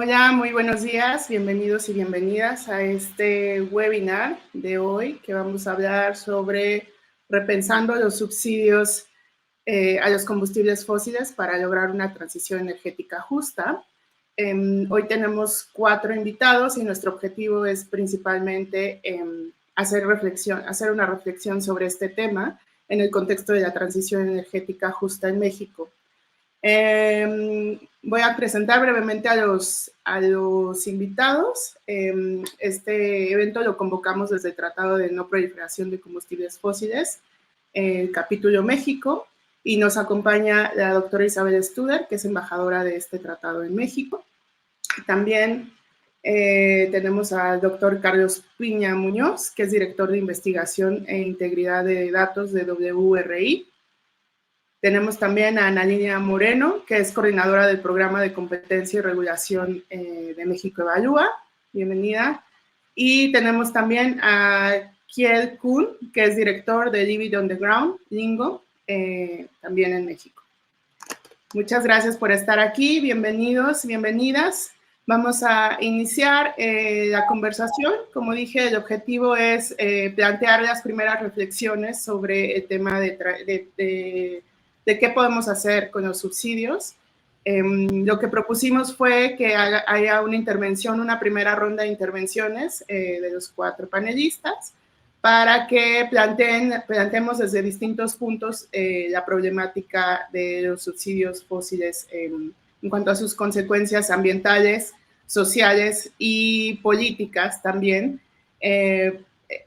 Hola, muy buenos días, bienvenidos y bienvenidas a este webinar de hoy que vamos a hablar sobre repensando los subsidios a los combustibles fósiles para lograr una transición energética justa. Hoy tenemos 4 invitados y nuestro objetivo es principalmente hacer una reflexión sobre este tema en el contexto de la transición energética justa en México. Voy a presentar brevemente a los invitados. Este evento lo convocamos desde el Tratado de No Proliferación de Combustibles Fósiles, el capítulo México, y nos acompaña la doctora Isabel Studer, que es embajadora de este tratado en México. También tenemos al doctor Carlos Piña Muñoz, que es director de investigación e integridad de datos de WRI. Tenemos también a Ana Lilia Moreno, que es coordinadora del Programa de Competencia y Regulación de México Evalúa. Bienvenida. Y tenemos también a Kiel Kuhn, que es director de Live on the Ground, Lingo, también en México. Muchas gracias por estar aquí. Bienvenidos, bienvenidas. Vamos a iniciar la conversación. Como dije, el objetivo es plantear las primeras reflexiones sobre el tema de qué podemos hacer con los subsidios. Lo que propusimos fue que haya una intervención, una primera ronda de intervenciones de los 4 panelistas para que planteemos desde distintos puntos la problemática de los subsidios fósiles en cuanto a sus consecuencias ambientales, sociales y políticas también.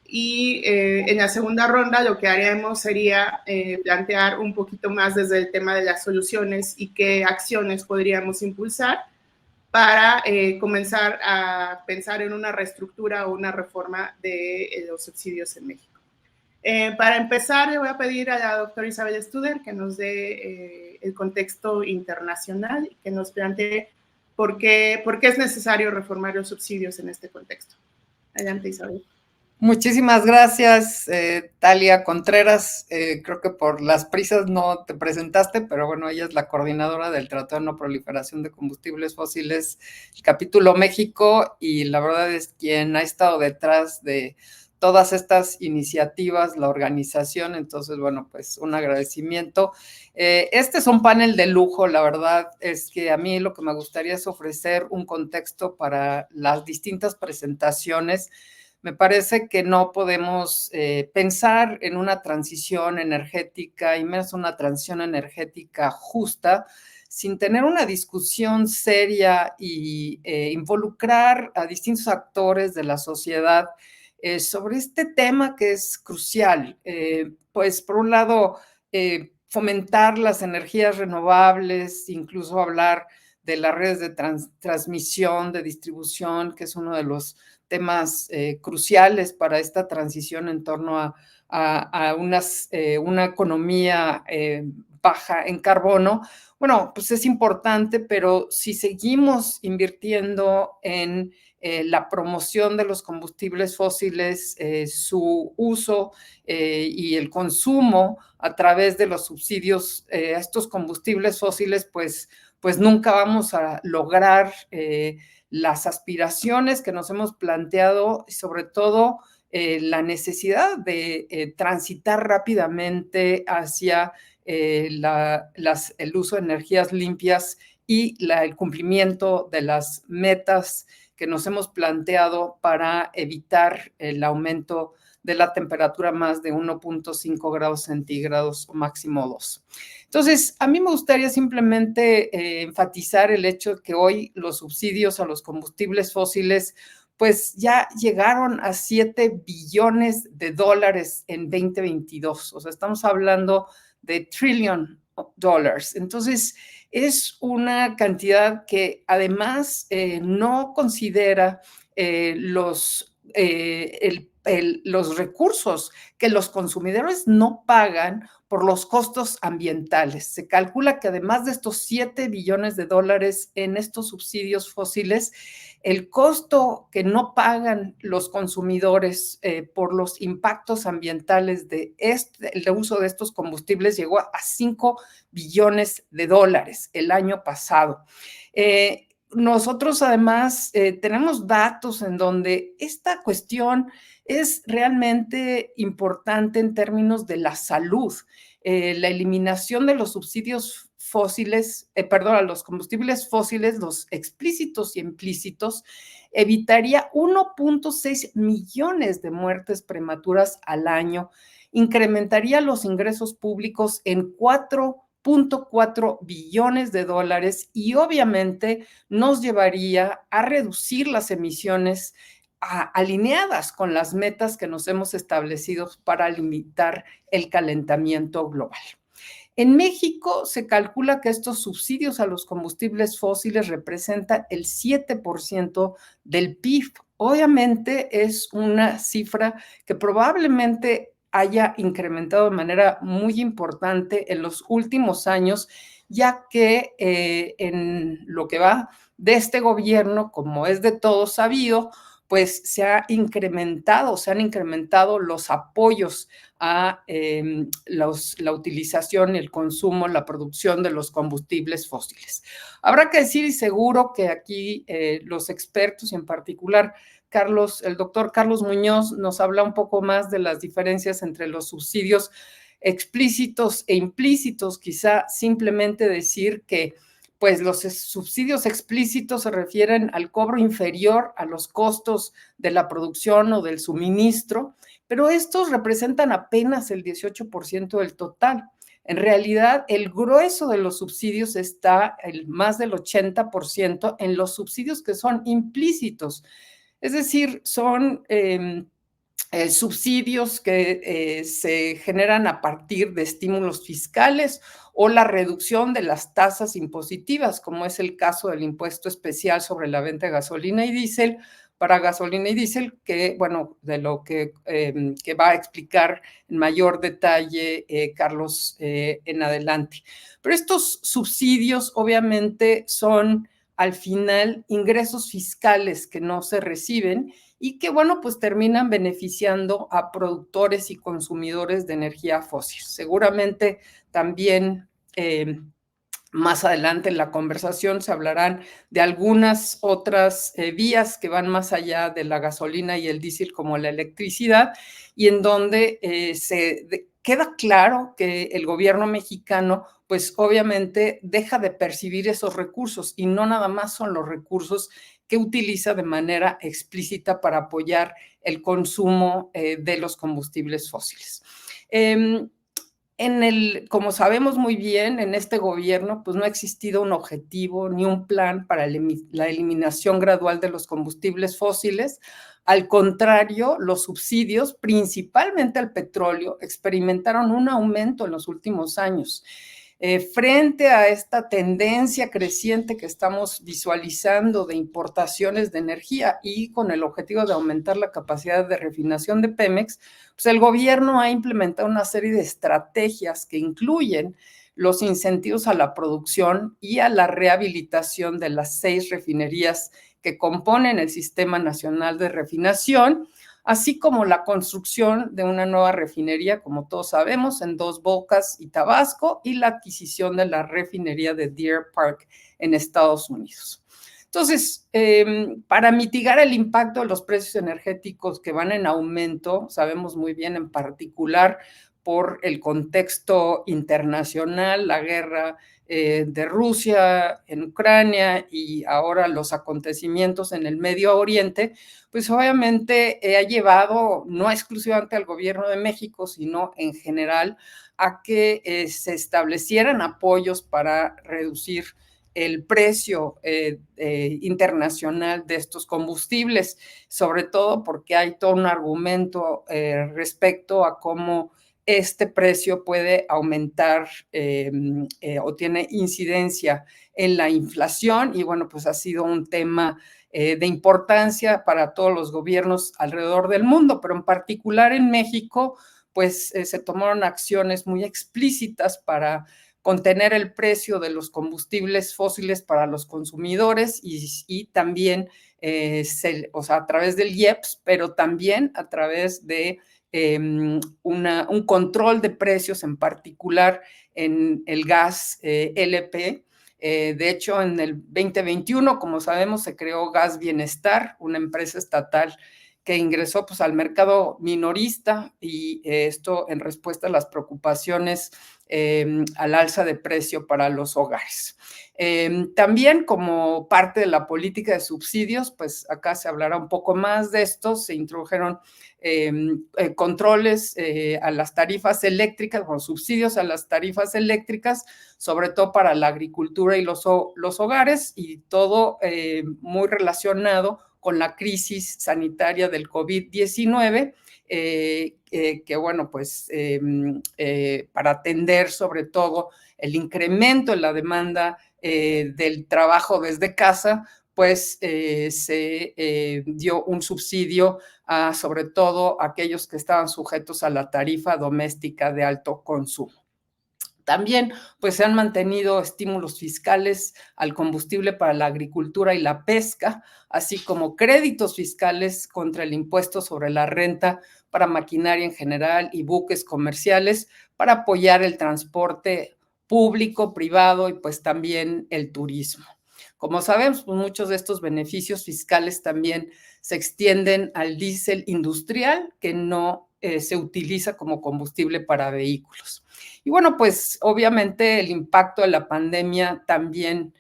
En la segunda ronda lo que haremos sería plantear un poquito más desde el tema de las soluciones y qué acciones podríamos impulsar para comenzar a pensar en una reestructura o una reforma de los subsidios en México. Para empezar, le voy a pedir a la doctora Isabel Studer que nos dé el contexto internacional y que nos plantee por qué es necesario reformar los subsidios en este contexto. Adelante, Isabel. Muchísimas gracias, Talia Contreras. Creo que por las prisas no te presentaste, pero bueno, ella es la coordinadora del Tratado de No Proliferación de Combustibles Fósiles, el capítulo México, y la verdad es quien ha estado detrás de todas estas iniciativas, la organización. Entonces, bueno, pues un agradecimiento. Este es un panel de lujo. La verdad es que a mí lo que me gustaría es ofrecer un contexto para las distintas presentaciones. Me parece que no podemos pensar en una transición energética, y menos una transición energética justa, sin tener una discusión seria y involucrar a distintos actores de la sociedad sobre este tema que es crucial. Pues por un lado, fomentar las energías renovables, incluso hablar de las redes de transmisión, de distribución, que es uno de los temas cruciales para esta transición en torno a una economía baja en carbono. Bueno, pues es importante, pero si seguimos invirtiendo en la promoción de los combustibles fósiles, su uso y el consumo a través de los subsidios a estos combustibles fósiles, pues nunca vamos a lograr las aspiraciones que nos hemos planteado, y sobre todo la necesidad de transitar rápidamente hacia el uso de energías limpias y el cumplimiento de las metas que nos hemos planteado para evitar el aumento de la temperatura más de 1.5 grados centígrados o máximo 2. Entonces, a mí me gustaría simplemente enfatizar el hecho de que hoy los subsidios a los combustibles fósiles pues ya llegaron a $7 billones en 2022. O sea, estamos hablando de $trillion. Entonces, es una cantidad que además no considera los recursos que los consumidores no pagan por los costos ambientales. Se calcula que además de estos $7 billones en estos subsidios fósiles, el costo que no pagan los consumidores por los impactos ambientales del uso de estos combustibles llegó a $5 billones el año pasado. nosotros además tenemos datos en donde esta cuestión es realmente importante en términos de la salud. La eliminación de los subsidios fósiles, perdón, a los combustibles fósiles, los explícitos y implícitos, evitaría 1.6 millones de muertes prematuras al año, incrementaría los ingresos públicos en 4.4 billones de dólares y obviamente nos llevaría a reducir las emisiones alineadas con las metas que nos hemos establecido para limitar el calentamiento global. En México se calcula que estos subsidios a los combustibles fósiles representan el 7% del PIB. Obviamente es una cifra que probablemente haya incrementado de manera muy importante en los últimos años, ya que en lo que va de este gobierno, como es de todo sabido, pues se han incrementado los apoyos a la utilización, el consumo, la producción de los combustibles fósiles. Habrá que decir, y seguro que aquí los expertos, y en particular el doctor Carlos Muñoz, nos habla un poco más de las diferencias entre los subsidios explícitos e implícitos, quizá simplemente decir que pues los subsidios explícitos se refieren al cobro inferior a los costos de la producción o del suministro, pero estos representan apenas el 18% del total. En realidad, el grueso de los subsidios está, más del 80%, en los subsidios que son implícitos. Es decir, son subsidios que se generan a partir de estímulos fiscales o la reducción de las tasas impositivas, como es el caso del impuesto especial sobre la venta de gasolina y diésel, para gasolina y diésel, que, bueno, de lo que va a explicar en mayor detalle Carlos en adelante. Pero estos subsidios obviamente son al final ingresos fiscales que no se reciben y que, bueno, pues terminan beneficiando a productores y consumidores de energía fósil. Seguramente también más adelante en la conversación se hablarán de algunas otras vías que van más allá de la gasolina y el diésel, como la electricidad, y en donde queda claro que el gobierno mexicano, pues obviamente deja de percibir esos recursos y no nada más son los recursos que utiliza de manera explícita para apoyar el consumo de los combustibles fósiles. Como sabemos muy bien, en este gobierno pues no ha existido un objetivo ni un plan para la eliminación gradual de los combustibles fósiles. Al contrario, los subsidios, principalmente al petróleo, experimentaron un aumento en los últimos años. Frente a esta tendencia creciente que estamos visualizando de importaciones de energía y con el objetivo de aumentar la capacidad de refinación de Pemex, pues el gobierno ha implementado una serie de estrategias que incluyen los incentivos a la producción y a la rehabilitación de las 6 refinerías que componen el Sistema Nacional de Refinación, así como la construcción de una nueva refinería, como todos sabemos, en Dos Bocas y Tabasco, y la adquisición de la refinería de Deer Park en Estados Unidos. Entonces, para mitigar el impacto de los precios energéticos que van en aumento, sabemos muy bien en particular por el contexto internacional, la guerra de Rusia en Ucrania y ahora los acontecimientos en el Medio Oriente, pues obviamente ha llevado no exclusivamente al gobierno de México, sino en general a que se establecieran apoyos para reducir el precio internacional de estos combustibles, sobre todo porque hay todo un argumento respecto a cómo este precio puede aumentar o tiene incidencia en la inflación y bueno, pues ha sido un tema de importancia para todos los gobiernos alrededor del mundo, pero en particular en México, pues se tomaron acciones muy explícitas para contener el precio de los combustibles fósiles para los consumidores y también, a través del IEPS, pero también a través de un control de precios, en particular en el gas LP, De hecho, en el 2021, como sabemos, se creó Gas Bienestar, una empresa estatal que ingresó pues, al mercado minorista y esto en respuesta a las preocupaciones al alza de precio para los hogares. También como parte de la política de subsidios, pues acá se hablará un poco más de esto, se introdujeron controles a las tarifas eléctricas o subsidios a las tarifas eléctricas, sobre todo para la agricultura y los hogares, y todo muy relacionado con la crisis sanitaria del COVID-19, que bueno, pues para atender sobre todo el incremento en la demanda del trabajo desde casa, pues se dio un subsidio a sobre todo aquellos que estaban sujetos a la tarifa doméstica de alto consumo. También, pues se han mantenido estímulos fiscales al combustible para la agricultura y la pesca, así como créditos fiscales contra el impuesto sobre la renta para maquinaria en general y buques comerciales para apoyar el transporte público, privado y pues también el turismo. Como sabemos, pues muchos de estos beneficios fiscales también se extienden al diésel industrial, que no se utiliza como combustible para vehículos. Y bueno, pues obviamente el impacto de la pandemia también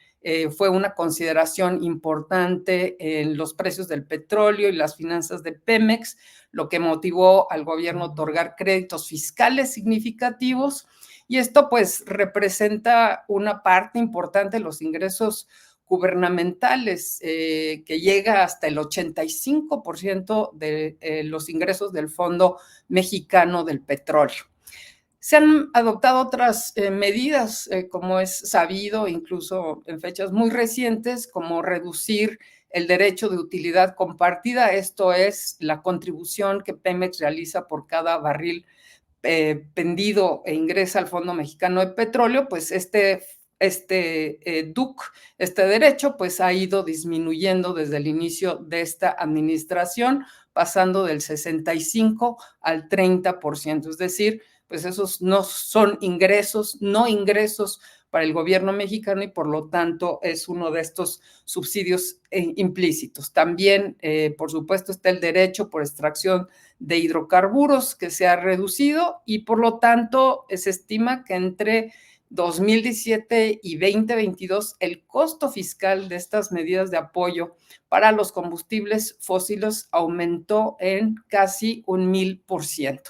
fue una consideración importante en los precios del petróleo y las finanzas de Pemex, lo que motivó al gobierno a otorgar créditos fiscales significativos. Y esto pues representa una parte importante de los ingresos gubernamentales, que llega hasta el 85% de los ingresos del Fondo Mexicano del Petróleo. Se han adoptado otras medidas, como es sabido, incluso en fechas muy recientes, como reducir el derecho de utilidad compartida, esto es la contribución que Pemex realiza por cada barril vendido e ingresa al Fondo Mexicano de Petróleo, pues este DUC, este derecho, pues ha ido disminuyendo desde el inicio de esta administración, pasando del 65 al 30%, es decir, pues esos no son ingresos, no ingresos para el gobierno mexicano y por lo tanto es uno de estos subsidios implícitos. También, por supuesto, está el derecho por extracción de hidrocarburos que se ha reducido y por lo tanto se estima que entre 2017 y 2022 el costo fiscal de estas medidas de apoyo para los combustibles fósiles aumentó en casi 1000%.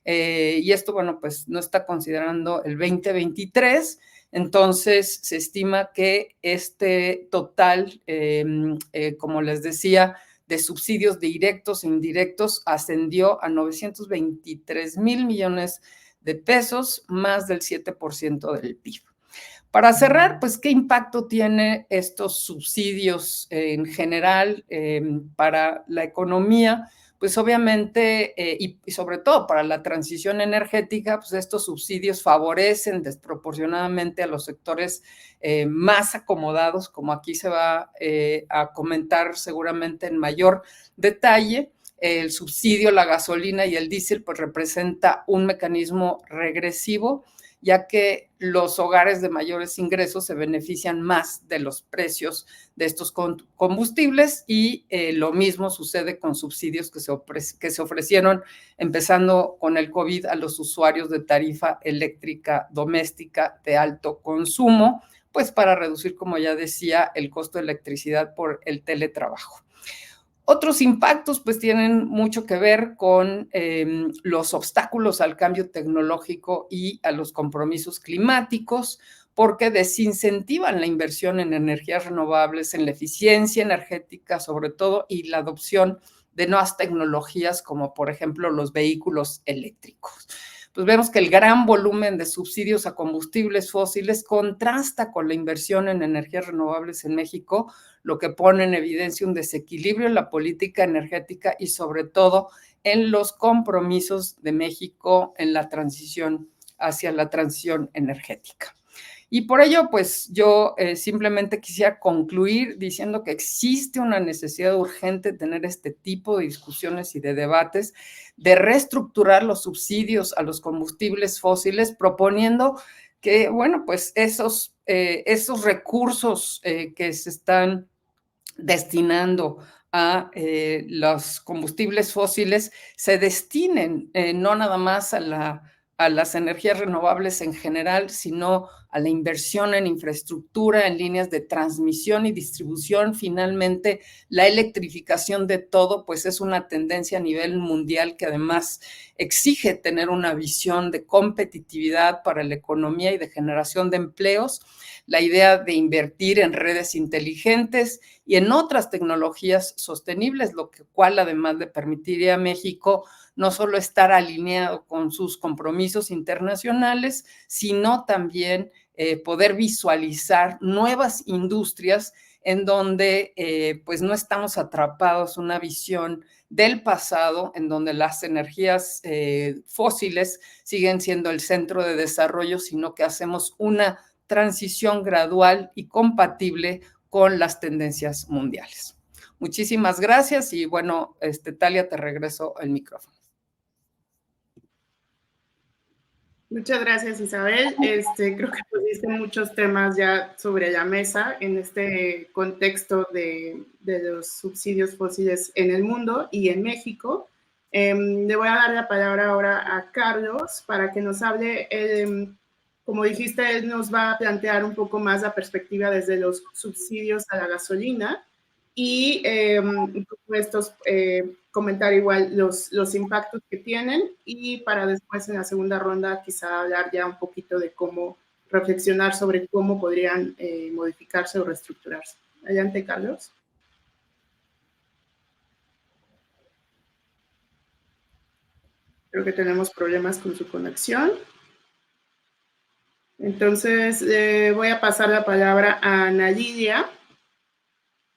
Y esto, bueno, pues no está considerando el 2023, entonces se estima que este total, como les decía, de subsidios directos e indirectos ascendió a 923,000 millones de pesos, más del 7% del PIB. Para cerrar, pues, ¿qué impacto tiene estos subsidios en general para la economía? Pues obviamente, y sobre todo para la transición energética, pues estos subsidios favorecen desproporcionadamente a los sectores más acomodados, como aquí se va a comentar seguramente en mayor detalle. El subsidio, la gasolina y el diésel, pues representa un mecanismo regresivo, ya que los hogares de mayores ingresos se benefician más de los precios de estos combustibles y lo mismo sucede con subsidios que se ofrecieron empezando con el COVID a los usuarios de tarifa eléctrica doméstica de alto consumo, pues para reducir, como ya decía, el costo de electricidad por el teletrabajo. Otros impactos pues tienen mucho que ver con los obstáculos al cambio tecnológico y a los compromisos climáticos, porque desincentivan la inversión en energías renovables, en la eficiencia energética sobre todo, y la adopción de nuevas tecnologías como por ejemplo los vehículos eléctricos. Pues vemos que el gran volumen de subsidios a combustibles fósiles contrasta con la inversión en energías renovables en México, lo que pone en evidencia un desequilibrio en la política energética y sobre todo en los compromisos de México en la transición hacia la transición energética. Y por ello, pues yo simplemente quisiera concluir diciendo que existe una necesidad urgente de tener este tipo de discusiones y de debates, de reestructurar los subsidios a los combustibles fósiles, proponiendo que, bueno, pues esos recursos que se están destinando a los combustibles fósiles se destinen no nada más a las energías renovables en general, sino a la inversión en infraestructura, en líneas de transmisión y distribución. Finalmente, la electrificación de todo, pues es una tendencia a nivel mundial que además exige tener una visión de competitividad para la economía y de generación de empleos. La idea de invertir en redes inteligentes y en otras tecnologías sostenibles, lo cual además le permitiría a México no solo estar alineado con sus compromisos internacionales, sino también poder visualizar nuevas industrias en donde pues no estamos atrapados en una visión del pasado, en donde las energías fósiles siguen siendo el centro de desarrollo, sino que hacemos una transición gradual y compatible con las tendencias mundiales. Muchísimas gracias y bueno, Talia, te regreso el micrófono. Muchas gracias, Isabel. Creo que pusiste muchos temas ya sobre la mesa en este contexto de los subsidios fósiles en el mundo y en México. Le voy a dar la palabra ahora a Carlos para que nos hable. Como dijiste, él nos va a plantear un poco más la perspectiva desde los subsidios a la gasolina y estos comentar igual los impactos que tienen y para después en la segunda ronda quizá hablar ya un poquito de cómo reflexionar sobre cómo podrían modificarse o reestructurarse. Adelante, Carlos. Creo que tenemos problemas con su conexión. Entonces, voy a pasar la palabra a Ana Lidia.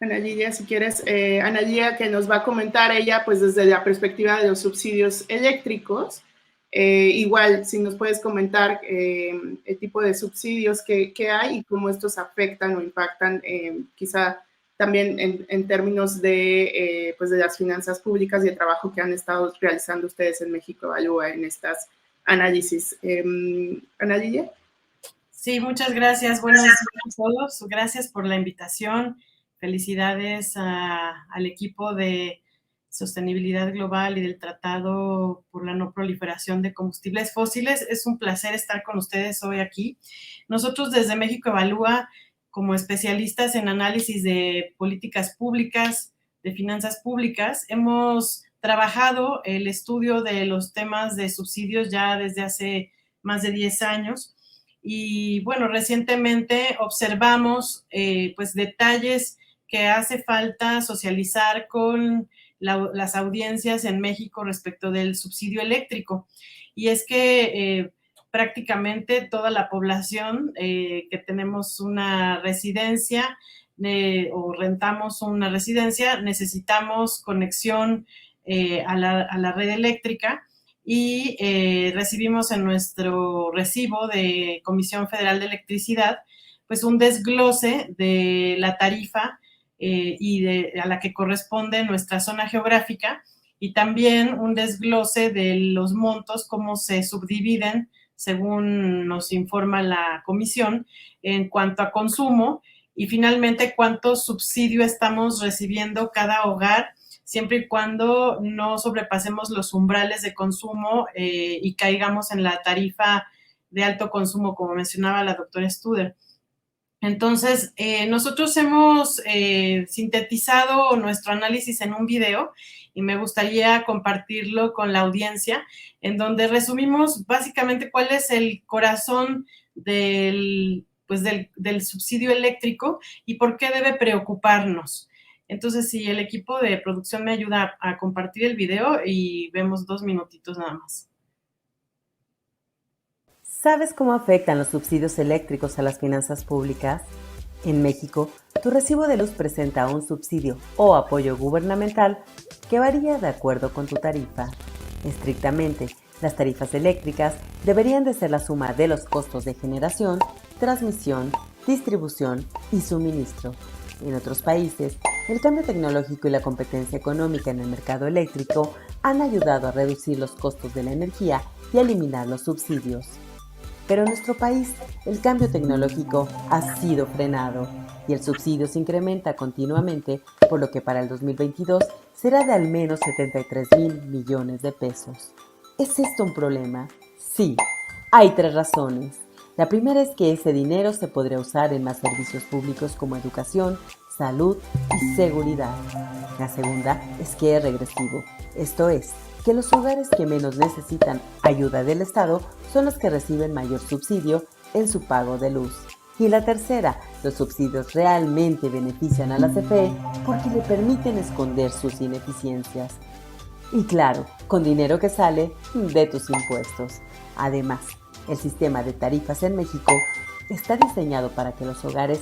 Ana Lidia, si quieres, Ana Lidia que nos va a comentar ella, pues desde la perspectiva de los subsidios eléctricos. Igual, si nos puedes comentar el tipo de subsidios que hay y cómo estos afectan o impactan, quizá también en términos de, pues de las finanzas públicas y el trabajo que han estado realizando ustedes en México Evalúa en estas análisis. Ana Lidia. Sí, muchas gracias. Buenos días a todos. Gracias por la invitación. Felicidades al equipo de Sostenibilidad Global y del Tratado por la No Proliferación de Combustibles Fósiles. Es un placer estar con ustedes hoy aquí. Nosotros desde México Evalúa, como especialistas en análisis de políticas públicas, de finanzas públicas, hemos trabajado el estudio de los temas de subsidios ya desde hace más de 10 años. Y bueno, recientemente observamos pues detalles que hace falta socializar con las audiencias en México respecto del subsidio eléctrico. Y es que prácticamente toda la población que tenemos una residencia o rentamos una residencia, necesitamos conexión a la red eléctrica y recibimos en nuestro recibo de Comisión Federal de Electricidad pues un desglose de la tarifa a la que corresponde nuestra zona geográfica y también un desglose de los montos, cómo se subdividen según nos informa la comisión en cuanto a consumo y finalmente cuánto subsidio estamos recibiendo cada hogar siempre y cuando no sobrepasemos los umbrales de consumo y caigamos en la tarifa de alto consumo, como mencionaba la doctora Studer. Entonces, nosotros hemos sintetizado nuestro análisis en un video y me gustaría compartirlo con la audiencia, en donde resumimos básicamente cuál es el corazón del subsidio eléctrico y por qué debe preocuparnos. Entonces, si el equipo de producción me ayuda a compartir el video y vemos 2 minutitos nada más. ¿Sabes cómo afectan los subsidios eléctricos a las finanzas públicas? En México, tu recibo de luz presenta un subsidio o apoyo gubernamental que varía de acuerdo con tu tarifa. Estrictamente, las tarifas eléctricas deberían de ser la suma de los costos de generación, transmisión, distribución y suministro. En otros países, el cambio tecnológico y la competencia económica en el mercado eléctrico han ayudado a reducir los costos de la energía y a eliminar los subsidios. Pero en nuestro país el cambio tecnológico ha sido frenado y el subsidio se incrementa continuamente, por lo que para el 2022 será de al menos 73,000 millones de pesos. ¿Es esto un problema? Sí, hay 3 razones. La primera es que ese dinero se podría usar en más servicios públicos como educación, salud y seguridad. La segunda es que es regresivo, esto es, que los hogares que menos necesitan ayuda del Estado son los que reciben mayor subsidio en su pago de luz. Y la tercera, los subsidios realmente benefician a la CFE porque le permiten esconder sus ineficiencias. Y claro, con dinero que sale de tus impuestos. Además, el sistema de tarifas en México está diseñado para que los hogares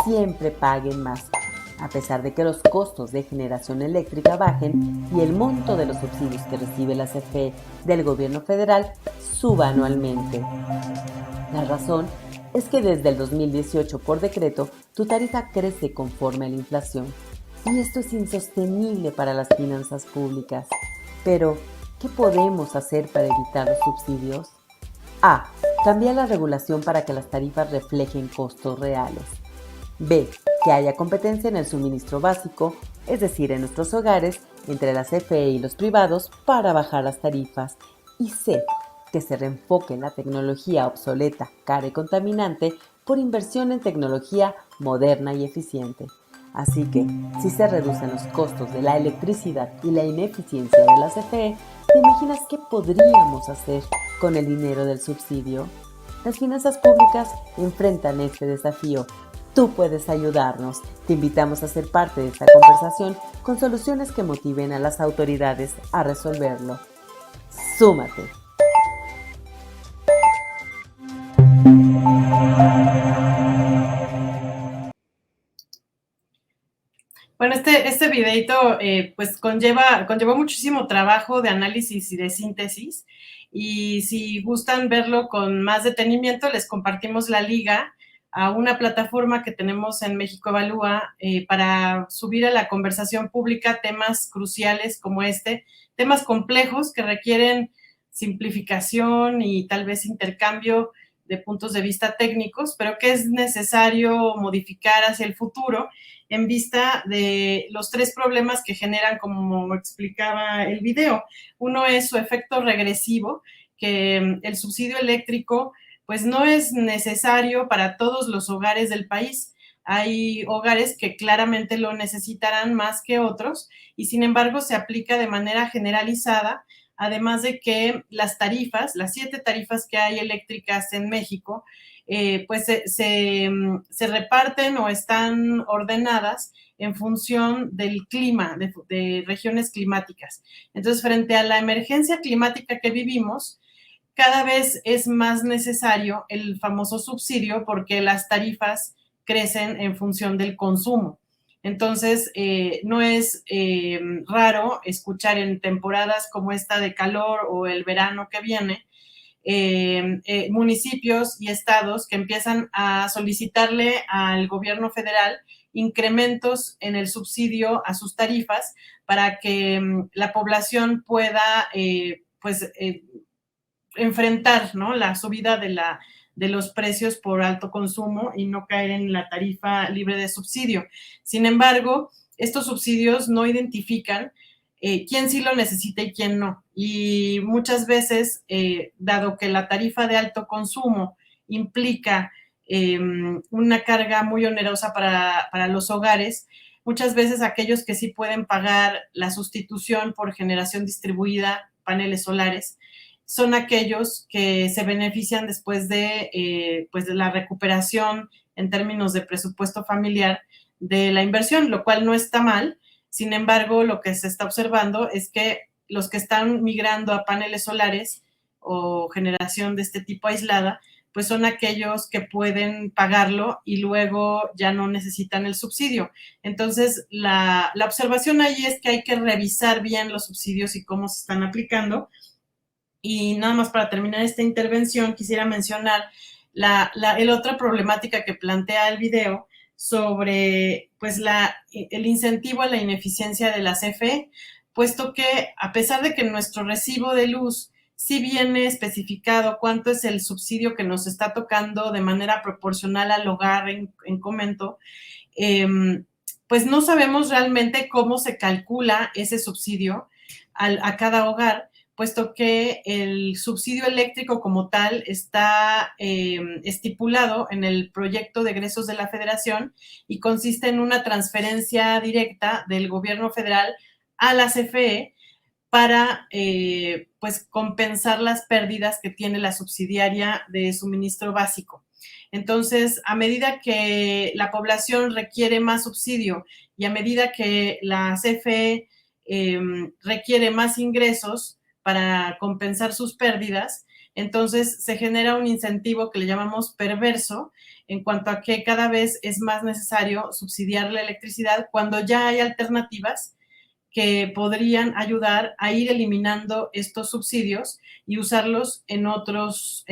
siempre paguen más, a pesar de que los costos de generación eléctrica bajen y el monto de los subsidios que recibe la CFE del gobierno federal suba anualmente. La razón es que desde el 2018 por decreto tu tarifa crece conforme a la inflación y esto es insostenible para las finanzas públicas. Pero, ¿qué podemos hacer para evitar los subsidios? A. Cambiar la regulación para que las tarifas reflejen costos reales. B. Que haya competencia en el suministro básico, es decir, en nuestros hogares, entre la CFE y los privados para bajar las tarifas. Y C. Que se reenfoque en la tecnología obsoleta, cara y contaminante por inversión en tecnología moderna y eficiente. Así que, si se reducen los costos de la electricidad y la ineficiencia de la CFE, ¿te imaginas qué podríamos hacer con el dinero del subsidio? Las finanzas públicas enfrentan este desafío. Tú puedes ayudarnos. Te invitamos a ser parte de esta conversación con soluciones que motiven a las autoridades a resolverlo. ¡Súmate! Bueno, este videito pues conllevó muchísimo trabajo de análisis y de síntesis, y si gustan verlo con más detenimiento, les compartimos la liga a una plataforma que tenemos en México Evalúa para subir a la conversación pública temas cruciales como temas complejos que requieren simplificación y tal vez intercambio de puntos de vista técnicos, pero que es necesario modificar hacia el futuro en vista de los 3 problemas que generan, como explicaba el video. Uno es su efecto regresivo, que el subsidio eléctrico pues no es necesario para todos los hogares del país. Hay hogares que claramente lo necesitarán más que otros y sin embargo se aplica de manera generalizada, además de que las 7 tarifas que hay eléctricas en México, pues se reparten o están ordenadas en función del clima, de regiones climáticas. Entonces, frente a la emergencia climática que vivimos, cada vez es más necesario el famoso subsidio porque las tarifas crecen en función del consumo. Entonces, no es raro escuchar en temporadas como esta de calor o el verano que viene, municipios y estados que empiezan a solicitarle al gobierno federal incrementos en el subsidio a sus tarifas para que la población pueda enfrentar, ¿no?, la subida de los precios por alto consumo y no caer en la tarifa libre de subsidio. Sin embargo, estos subsidios no identifican quién sí lo necesita y quién no. Y muchas veces, dado que la tarifa de alto consumo implica una carga muy onerosa para los hogares, muchas veces aquellos que sí pueden pagar la sustitución por generación distribuida, paneles solares, son aquellos que se benefician después de la recuperación en términos de presupuesto familiar de la inversión, lo cual no está mal. Sin embargo, lo que se está observando es que los que están migrando a paneles solares o generación de este tipo aislada, pues son aquellos que pueden pagarlo y luego ya no necesitan el subsidio. Entonces, la observación ahí es que hay que revisar bien los subsidios y cómo se están aplicando. Y nada más para terminar esta intervención, quisiera mencionar el otra problemática que plantea el video sobre pues el incentivo a la ineficiencia de la CFE, puesto que a pesar de que nuestro recibo de luz sí viene especificado cuánto es el subsidio que nos está tocando de manera proporcional al hogar en Comento. Pues no sabemos realmente cómo se calcula ese subsidio a cada hogar, puesto que el subsidio eléctrico como tal está estipulado en el proyecto de egresos de la Federación y consiste en una transferencia directa del gobierno federal a la CFE para pues compensar las pérdidas que tiene la subsidiaria de suministro básico. Entonces, a medida que la población requiere más subsidio y a medida que la CFE requiere más ingresos para compensar sus pérdidas, entonces se genera un incentivo que le llamamos perverso en cuanto a que cada vez es más necesario subsidiar la electricidad cuando ya hay alternativas que podrían ayudar a ir eliminando estos subsidios y usarlos en otras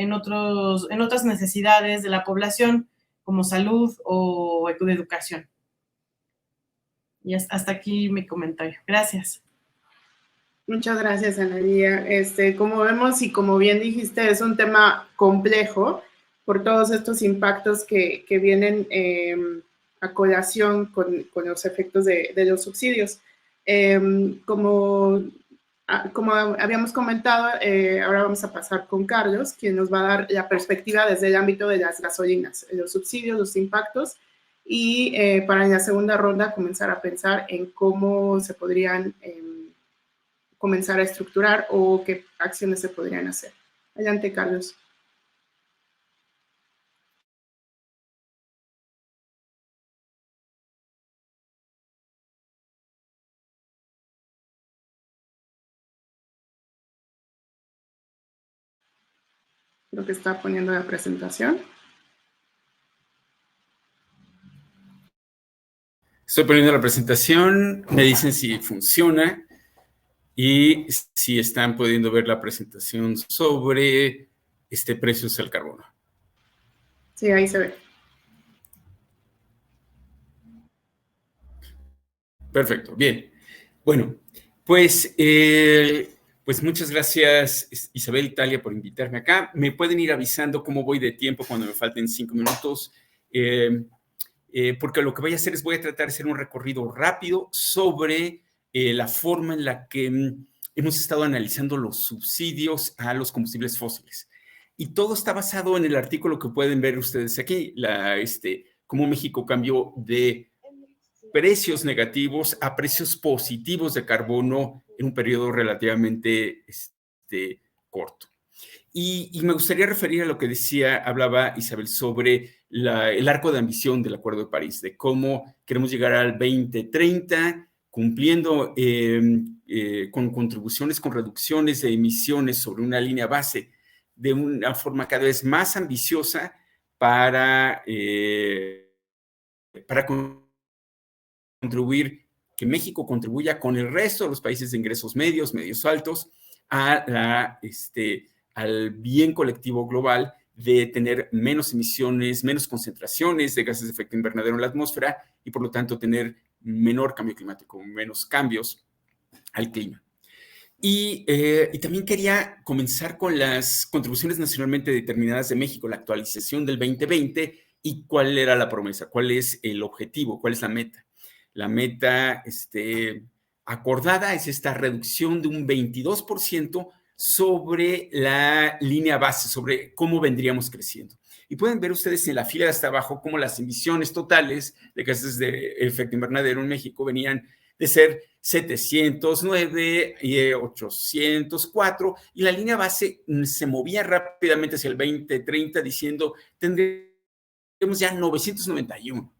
necesidades de la población, como salud o educación. Y hasta aquí mi comentario. Gracias. Muchas gracias, Ana María. Como vemos y como bien dijiste, es un tema complejo por todos estos impactos que vienen a colación con los efectos de los subsidios. Como habíamos comentado, ahora vamos a pasar con Carlos, quien nos va a dar la perspectiva desde el ámbito de las gasolinas, los subsidios, los impactos, y para en la segunda ronda comenzar a pensar en cómo se podrían comenzar a estructurar o qué acciones se podrían hacer. Adelante, Carlos. Creo que está poniendo la presentación. Estoy poniendo la presentación, me dicen si funciona y si están pudiendo ver la presentación sobre precios al carbono. Sí, ahí se ve. Perfecto, bien. Bueno, pues muchas gracias, Isabel y Talia, por invitarme acá. Me pueden ir avisando cómo voy de tiempo cuando me falten 5 minutos. Porque lo que voy a hacer es voy a tratar de hacer un recorrido rápido sobre la forma en la que hemos estado analizando los subsidios a los combustibles fósiles. Y todo está basado en el artículo que pueden ver ustedes aquí, cómo México cambió de precios negativos a precios positivos de carbono en un periodo relativamente corto. Y me gustaría referir a lo que hablaba Isabel sobre el arco de ambición del Acuerdo de París, de cómo queremos llegar al 2030 cumpliendo con contribuciones, con reducciones de emisiones sobre una línea base de una forma cada vez más ambiciosa para contribuir, que México contribuya con el resto de los países de ingresos medios, medios altos, al bien colectivo global de tener menos emisiones, menos concentraciones de gases de efecto invernadero en la atmósfera y por lo tanto tener menor cambio climático, menos cambios al clima. Y también quería comenzar con las contribuciones nacionalmente determinadas de México, la actualización del 2020 y cuál era la promesa, cuál es el objetivo, cuál es la meta. La meta acordada es esta reducción de un 22% sobre la línea base, sobre cómo vendríamos creciendo. Y pueden ver ustedes en la fila de hasta abajo cómo las emisiones totales de gases de efecto invernadero en México venían de ser 709 y 804, y la línea base se movía rápidamente hacia el 2030 diciendo, tendríamos ya 991.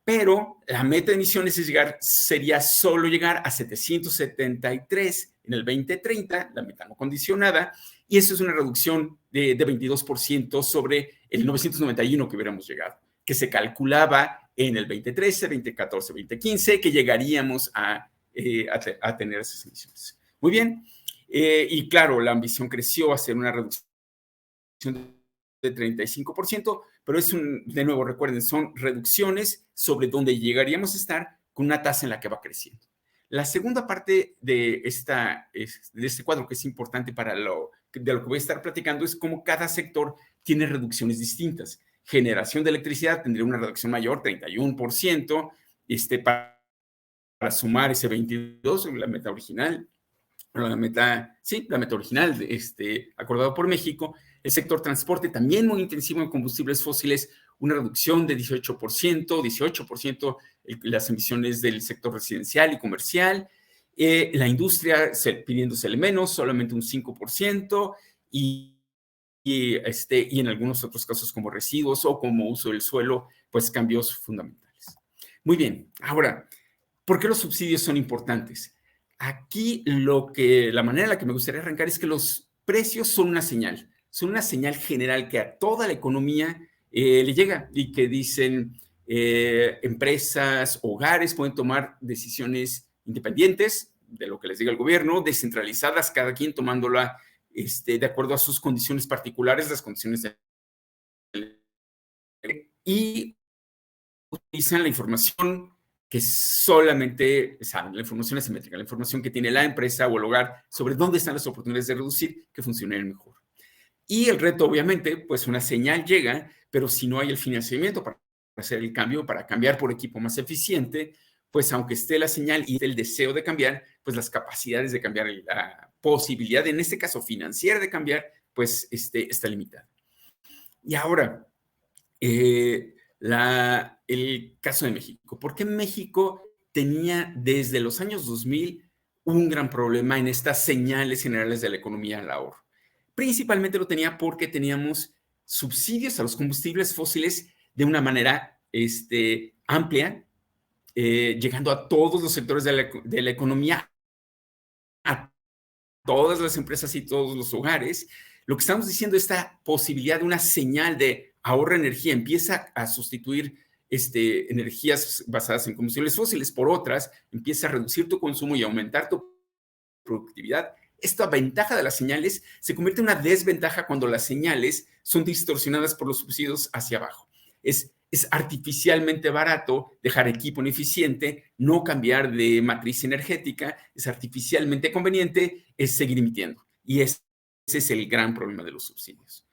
Pero la meta de emisiones sería solo llegar a 773 en el 2030, la meta no condicionada, y eso es una reducción de 22% sobre el 991 que hubiéramos llegado, que se calculaba en el 2013, 2014, 2015, que llegaríamos a tener esas emisiones. Muy bien, y claro, la ambición creció a ser una reducción de 35%, pero de nuevo, recuerden, son reducciones sobre donde llegaríamos a estar con una tasa en la que va creciendo. La segunda parte de este cuadro, que es importante para lo de lo que voy a estar platicando es cómo cada sector tiene reducciones distintas. Generación de electricidad tendría una reducción mayor, 31%, para sumar ese 22%, la meta original, la meta original, acordado por México. El sector transporte, también muy intensivo en combustibles fósiles, una reducción de 18% las emisiones del sector residencial y comercial. La industria pidiéndosele menos, solamente un 5%, y en algunos otros casos como residuos o como uso del suelo, pues cambios fundamentales. Muy bien, ahora, ¿por qué los subsidios son importantes? Aquí la manera en la que me gustaría arrancar es que los precios son una señal general que a toda la economía le llega y que dicen empresas, hogares pueden tomar decisiones independientes de lo que les diga el gobierno, descentralizadas, cada quien tomándola de acuerdo a sus condiciones particulares, las condiciones y utilizan la información que solamente saben, la información asimétrica, la información que tiene la empresa o el hogar sobre dónde están las oportunidades de reducir que funcionen mejor. Y el reto, obviamente, pues una señal llega, pero si no hay el financiamiento para hacer el cambio, para cambiar por equipo más eficiente, pues aunque esté la señal y el deseo de cambiar, pues las capacidades de cambiar, la posibilidad, en este caso financiera de cambiar, pues está limitada. Y ahora, el caso de México. ¿Por qué México tenía desde los años 2000 un gran problema en estas señales generales de la economía al ahorro? Principalmente lo tenía porque teníamos subsidios a los combustibles fósiles de una manera amplia, llegando a todos los sectores de la economía, a todas las empresas y todos los hogares. Lo que estamos diciendo, esta posibilidad de una señal de ahorro de energía empieza a sustituir energías basadas en combustibles fósiles por otras, empieza a reducir tu consumo y aumentar tu productividad. Esta ventaja de las señales se convierte en una desventaja cuando las señales son distorsionadas por los subsidios hacia abajo. Es artificialmente barato dejar equipo ineficiente, no cambiar de matriz energética, es artificialmente conveniente, es seguir emitiendo. Y ese es el gran problema de los subsidios.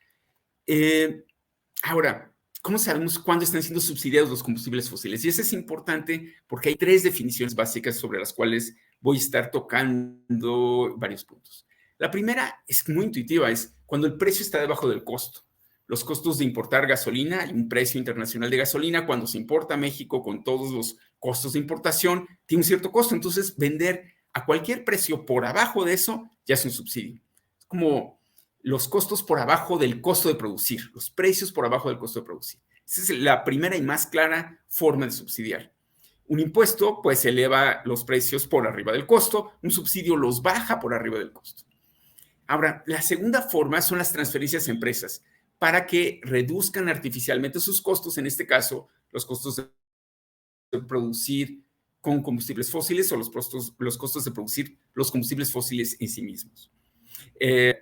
Ahora, ¿cómo sabemos cuándo están siendo subsidiados los combustibles fósiles? Y eso es importante porque hay 3 definiciones básicas sobre las cuales voy a estar tocando varios puntos. La primera es muy intuitiva, es cuando el precio está debajo del costo. Los costos de importar gasolina, hay un precio internacional de gasolina, cuando se importa a México con todos los costos de importación, tiene un cierto costo, entonces vender a cualquier precio por abajo de eso ya es un subsidio. Es como los costos por abajo del costo de producir, los precios por abajo del costo de producir. Esa es la primera y más clara forma de subsidiar. Un impuesto, pues, eleva los precios por arriba del costo, un subsidio los baja por arriba del costo. Ahora, la segunda forma son las transferencias a empresas para que reduzcan artificialmente sus costos, en este caso, los costos de producir con combustibles fósiles o los costos de producir los combustibles fósiles en sí mismos.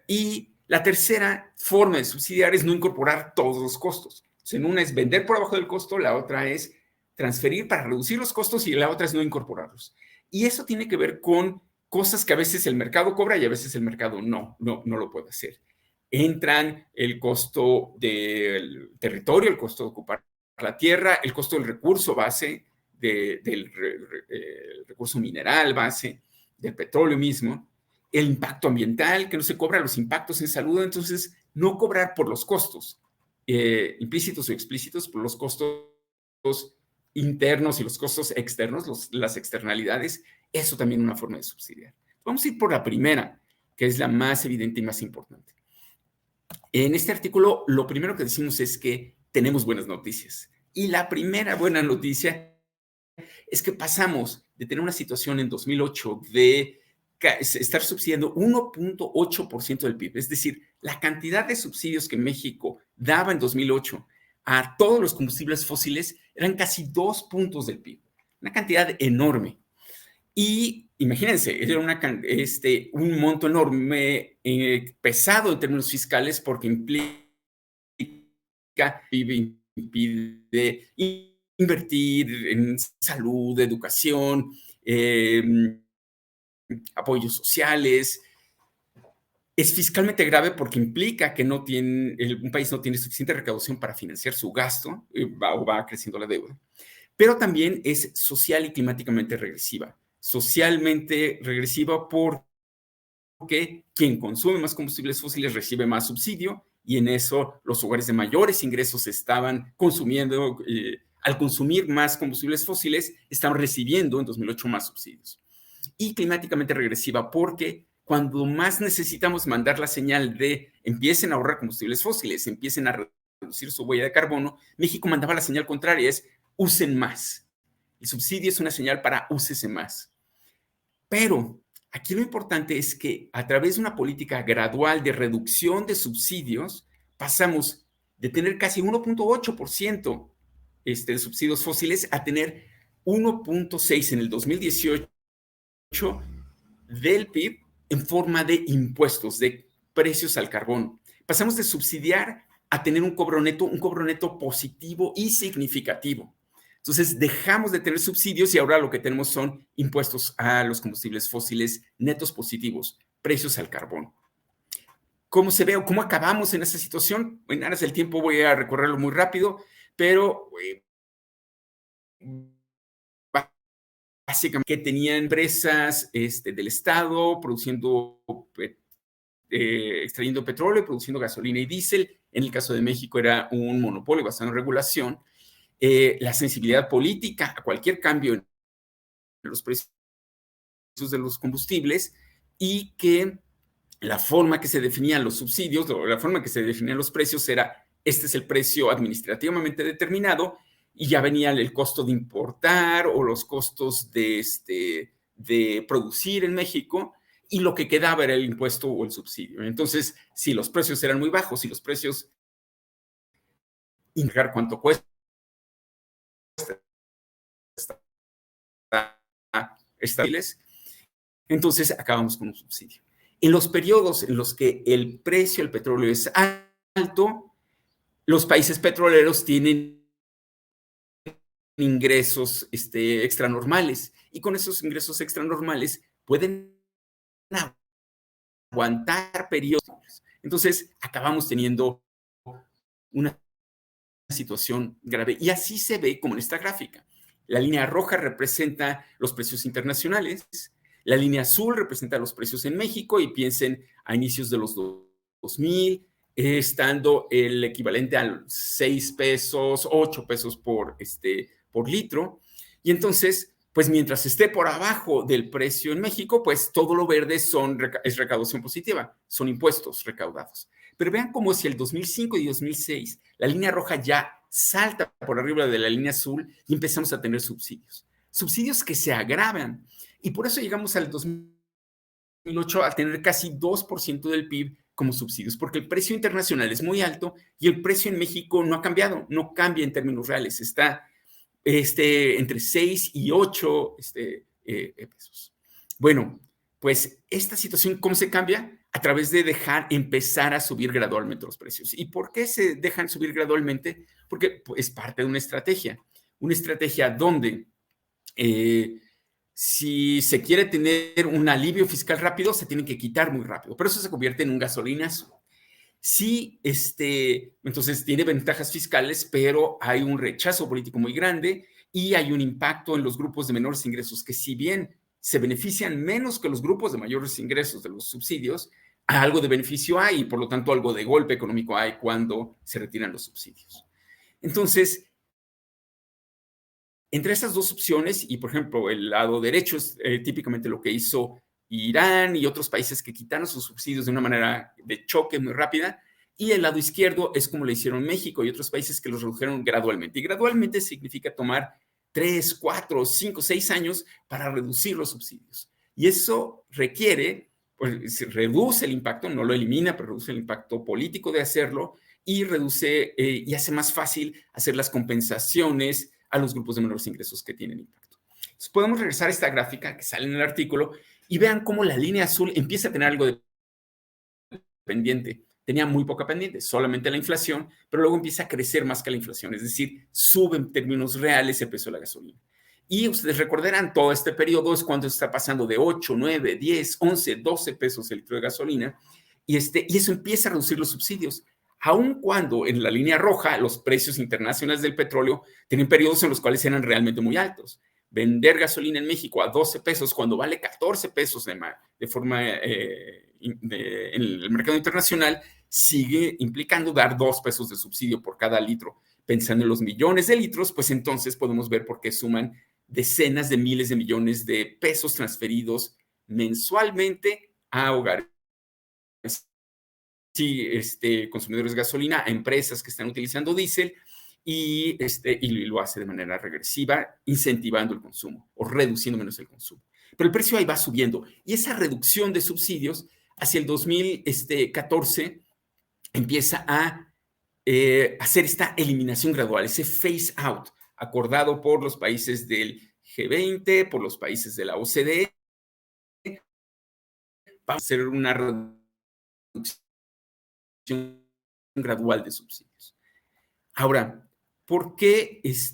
Y la tercera forma de subsidiar es no incorporar todos los costos. O sea, en una es vender por abajo del costo, la otra es transferir para reducir los costos y la otra es no incorporarlos. Y eso tiene que ver con cosas que a veces el mercado cobra y a veces el mercado no lo puede hacer. Entran el costo del territorio, el costo de ocupar la tierra, el costo del recurso base, del recurso mineral base, del petróleo mismo, el impacto ambiental, que no se cobra los impactos en salud, entonces no cobrar por los costos implícitos o explícitos, por los costos internos y los costos externos, las externalidades, eso también es una forma de subsidiar. Vamos a ir por la primera, que es la más evidente y más importante. En este artículo, lo primero que decimos es que tenemos buenas noticias. Y la primera buena noticia es que pasamos de tener una situación en 2008 de estar subsidiando 1.8% del PIB, es decir, la cantidad de subsidios que México daba en 2008 a todos los combustibles fósiles eran casi 2 puntos del PIB, una cantidad enorme. Y imagínense, era un monto enorme, pesado en términos fiscales, porque impide invertir en salud, educación, apoyos sociales. Es fiscalmente grave porque implica que un país no tiene suficiente recaudación para financiar su gasto o va creciendo la deuda. Pero también es social y climáticamente regresiva. Socialmente regresiva porque quien consume más combustibles fósiles recibe más subsidio y en eso los hogares de mayores ingresos estaban consumiendo, al consumir más combustibles fósiles, estaban recibiendo en 2008 más subsidios. Y climáticamente regresiva porque cuando más necesitamos mandar la señal de empiecen a ahorrar combustibles fósiles, empiecen a reducir su huella de carbono, México mandaba la señal contraria, es usen más. El subsidio es una señal para úsese más. Pero aquí lo importante es que a través de una política gradual de reducción de subsidios, pasamos de tener casi 1.8% de subsidios fósiles a tener 1.6% en el 2018 del PIB en forma de impuestos, de precios al carbón. Pasamos de subsidiar a tener un cobro neto positivo y significativo. Entonces, dejamos de tener subsidios y ahora lo que tenemos son impuestos a los combustibles fósiles netos positivos, precios al carbón. ¿Cómo se ve o cómo acabamos en esta situación? En aras del tiempo voy a recorrerlo muy rápido, pero básicamente que tenían empresas del Estado produciendo, extrayendo petróleo, produciendo gasolina y diésel. En el caso de México era un monopolio basado en regulación. La sensibilidad política a cualquier cambio en los precios de los combustibles y que la forma que se definían los subsidios, la forma que se definían los precios era, este es el precio administrativamente determinado y ya venía el costo de importar o los costos de producir en México y lo que quedaba era el impuesto o el subsidio. Entonces, si los precios eran muy bajos, si los precios indicar cuánto cuesta estables, entonces acabamos con un subsidio. En los periodos en los que el precio del petróleo es alto, los países petroleros tienen ingresos extranormales y con esos ingresos extranormales pueden aguantar periodos. Entonces acabamos teniendo una situación grave y así se ve como en esta gráfica. La línea roja representa los precios internacionales, la línea azul representa los precios en México y piensen a inicios de los 2000, estando el equivalente a 6 pesos, 8 pesos por litro. Y entonces, pues mientras esté por abajo del precio en México, pues todo lo verde es recaudación positiva, son impuestos recaudados. Pero vean cómo hacia el 2005 y 2006, la línea roja ya salta por arriba de la línea azul y empezamos a tener subsidios. Subsidios que se agravan. Y por eso llegamos al 2008 a tener casi 2% del PIB como subsidios, porque el precio internacional es muy alto y el precio en México no ha cambiado, no cambia en términos reales, está entre 6 y 8 pesos. Bueno, pues esta situación, ¿cómo se cambia? A través de empezar a subir gradualmente los precios. ¿Y por qué se dejan subir gradualmente? Porque es parte de una estrategia donde si se quiere tener un alivio fiscal rápido, se tiene que quitar muy rápido, pero eso se convierte en un gasolinazo. Sí, entonces tiene ventajas fiscales, pero hay un rechazo político muy grande y hay un impacto en los grupos de menores ingresos que si bien se benefician menos que los grupos de mayores ingresos de los subsidios, algo de beneficio hay y por lo tanto algo de golpe económico hay cuando se retiran los subsidios. Entonces, entre estas dos opciones, y por ejemplo, el lado derecho es típicamente lo que hizo Irán y otros países que quitaron sus subsidios de una manera de choque muy rápida, y el lado izquierdo es como lo hicieron México y otros países que los redujeron gradualmente. Y gradualmente significa tomar 3, 4, 5, 6 años para reducir los subsidios. Y eso requiere, pues reduce el impacto, no lo elimina, pero reduce el impacto político de hacerlo y reduce y hace más fácil hacer las compensaciones a los grupos de menores ingresos que tienen impacto. Entonces, podemos regresar a esta gráfica que sale en el artículo y vean cómo la línea azul empieza a tener algo de pendiente. Tenía muy poca pendiente, solamente la inflación, pero luego empieza a crecer más que la inflación, es decir, sube en términos reales el precio de la gasolina. Y ustedes recordarán, todo este periodo es cuando está pasando de 8, 9, 10, 11, 12 pesos el litro de gasolina y eso empieza a reducir los subsidios, aun cuando en la línea roja los precios internacionales del petróleo tienen periodos en los cuales eran realmente muy altos. Vender gasolina en México a 12 pesos cuando vale 14 pesos de forma en el mercado internacional sigue implicando dar 2 pesos de subsidio por cada litro. Pensando en los millones de litros, pues entonces podemos ver por qué suman decenas de miles de millones de pesos transferidos mensualmente a hogares, consumidores de gasolina, a empresas que están utilizando diésel, y lo hace de manera regresiva, incentivando el consumo o reduciendo menos el consumo. Pero el precio ahí va subiendo, y esa reducción de subsidios hacia el 2014 empieza a hacer esta eliminación gradual, ese phase out, acordado por los países del G20, por los países de la OCDE, para hacer una reducción gradual de subsidios. Ahora, ¿por qué es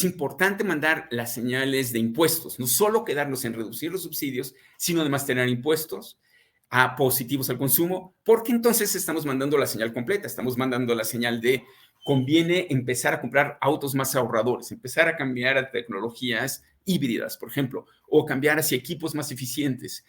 importante mandar las señales de impuestos? No solo quedarnos en reducir los subsidios, sino además tener impuestos positivos al consumo, porque entonces estamos mandando la señal completa, estamos mandando la señal de conviene empezar a comprar autos más ahorradores, empezar a cambiar a tecnologías híbridas, por ejemplo, o cambiar hacia equipos más eficientes.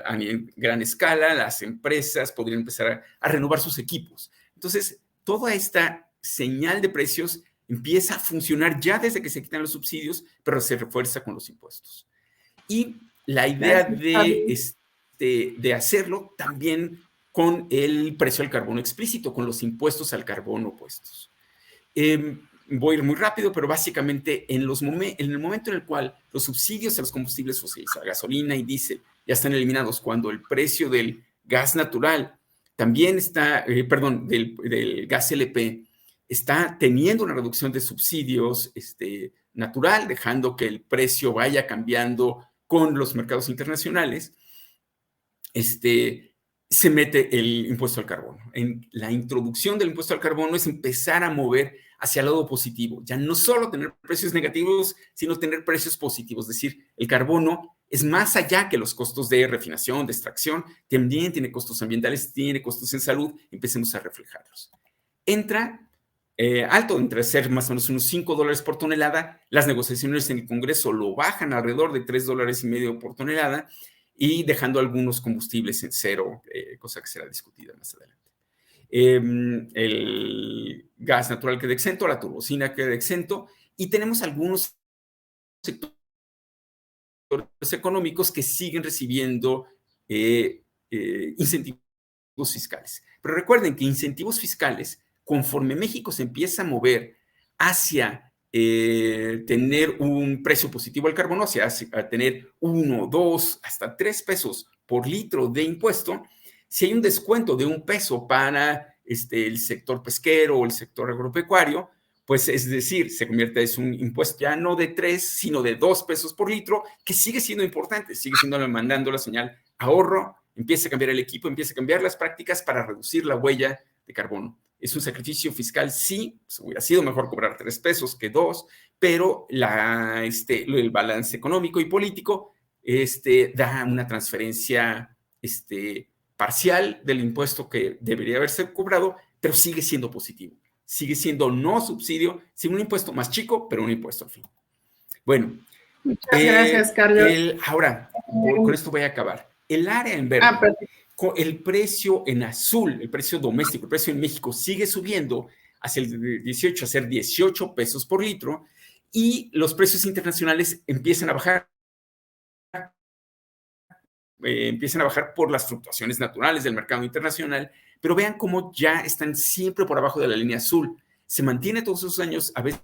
A gran escala, las empresas podrían empezar a renovar sus equipos. Entonces, toda esta señal de precios empieza a funcionar ya desde que se quitan los subsidios, pero se refuerza con los impuestos. Y la idea de hacerlo también con el precio al carbono explícito, con los impuestos al carbono puestos. Voy a ir muy rápido, pero básicamente en el momento en el cual los subsidios a los combustibles fósiles, a gasolina y diésel, ya están eliminados, cuando el precio del gas natural también está, del gas LP, está teniendo una reducción de subsidios natural, dejando que el precio vaya cambiando con los mercados internacionales, se mete el impuesto al carbono. En la introducción del impuesto al carbono es empezar a mover hacia el lado positivo, ya no solo tener precios negativos, sino tener precios positivos. Es decir, el carbono es más allá que los costos de refinación, de extracción, también tiene costos ambientales, tiene costos en salud, empecemos a reflejarlos. Entra alto, entre ser más o menos unos $5 por tonelada, las negociaciones en el Congreso lo bajan alrededor de $3.50 por tonelada, y dejando algunos combustibles en cero, cosa que será discutida más adelante. El gas natural queda exento, la turbocina queda exento, y tenemos algunos sectores económicos que siguen recibiendo incentivos fiscales. Pero recuerden que incentivos fiscales, conforme México se empieza a mover hacia tener un precio positivo al carbono, o sea, a tener 1, 2, hasta 3 pesos por litro de impuesto, si hay un descuento de 1 peso para el sector pesquero o el sector agropecuario, pues es decir, se convierte en un impuesto ya no de 3, sino de 2 pesos por litro, que sigue siendo importante, sigue siendo mandando la señal ahorro, empieza a cambiar el equipo, empieza a cambiar las prácticas para reducir la huella de carbono. Es un sacrificio fiscal, sí, pues hubiera sido mejor cobrar 3 pesos que 2, pero el balance económico y político da una transferencia parcial del impuesto que debería haberse cobrado, pero sigue siendo positivo. Sigue siendo no subsidio, sino un impuesto más chico, pero un impuesto al fin. Bueno. Muchas gracias, Carlos. Ahora, con esto voy a acabar. El área en verde. El precio en azul, el precio doméstico, el precio en México sigue subiendo hacia el 18, a ser 18 pesos por litro, y los precios internacionales empiezan a bajar por las fluctuaciones naturales del mercado internacional, pero vean cómo ya están siempre por abajo de la línea azul. Se mantiene todos esos años, a veces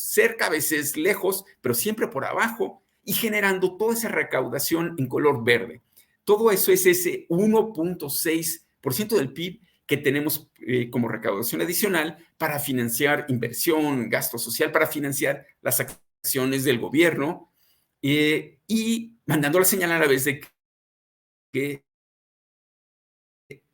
cerca, a veces lejos, pero siempre por abajo, y generando toda esa recaudación en color verde. Todo eso es ese 1.6% del PIB que tenemos como recaudación adicional para financiar inversión, gasto social, para financiar las acciones del gobierno, y mandando la señal a la vez de que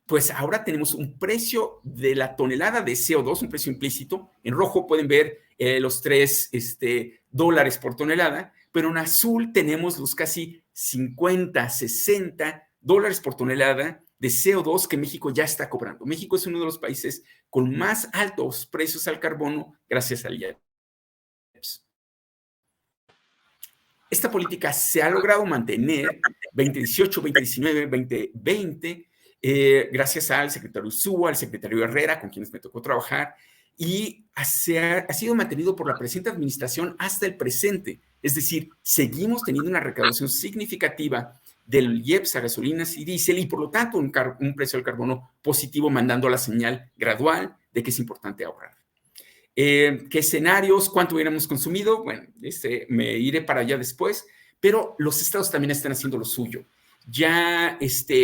pues ahora tenemos un precio de la tonelada de CO2, un precio implícito. En rojo pueden ver los $3 por tonelada, pero en azul tenemos los casi 50, 60 dólares por tonelada de CO2 que México ya está cobrando. México es uno de los países con más altos precios al carbono gracias al IEPS. Esta política se ha logrado mantener 2018, 2019, 2020, gracias al secretario Ursúa, al secretario Herrera, con quienes me tocó trabajar, y ha sido mantenido por la presente administración hasta el presente. Es decir, seguimos teniendo una recaudación significativa del IEPS a gasolinas y diésel y por lo tanto un precio del carbono positivo, mandando la señal gradual de que es importante ahorrar. ¿Qué escenarios? ¿Cuánto hubiéramos consumido? Bueno, me iré para allá después, pero los estados también están haciendo lo suyo. Ya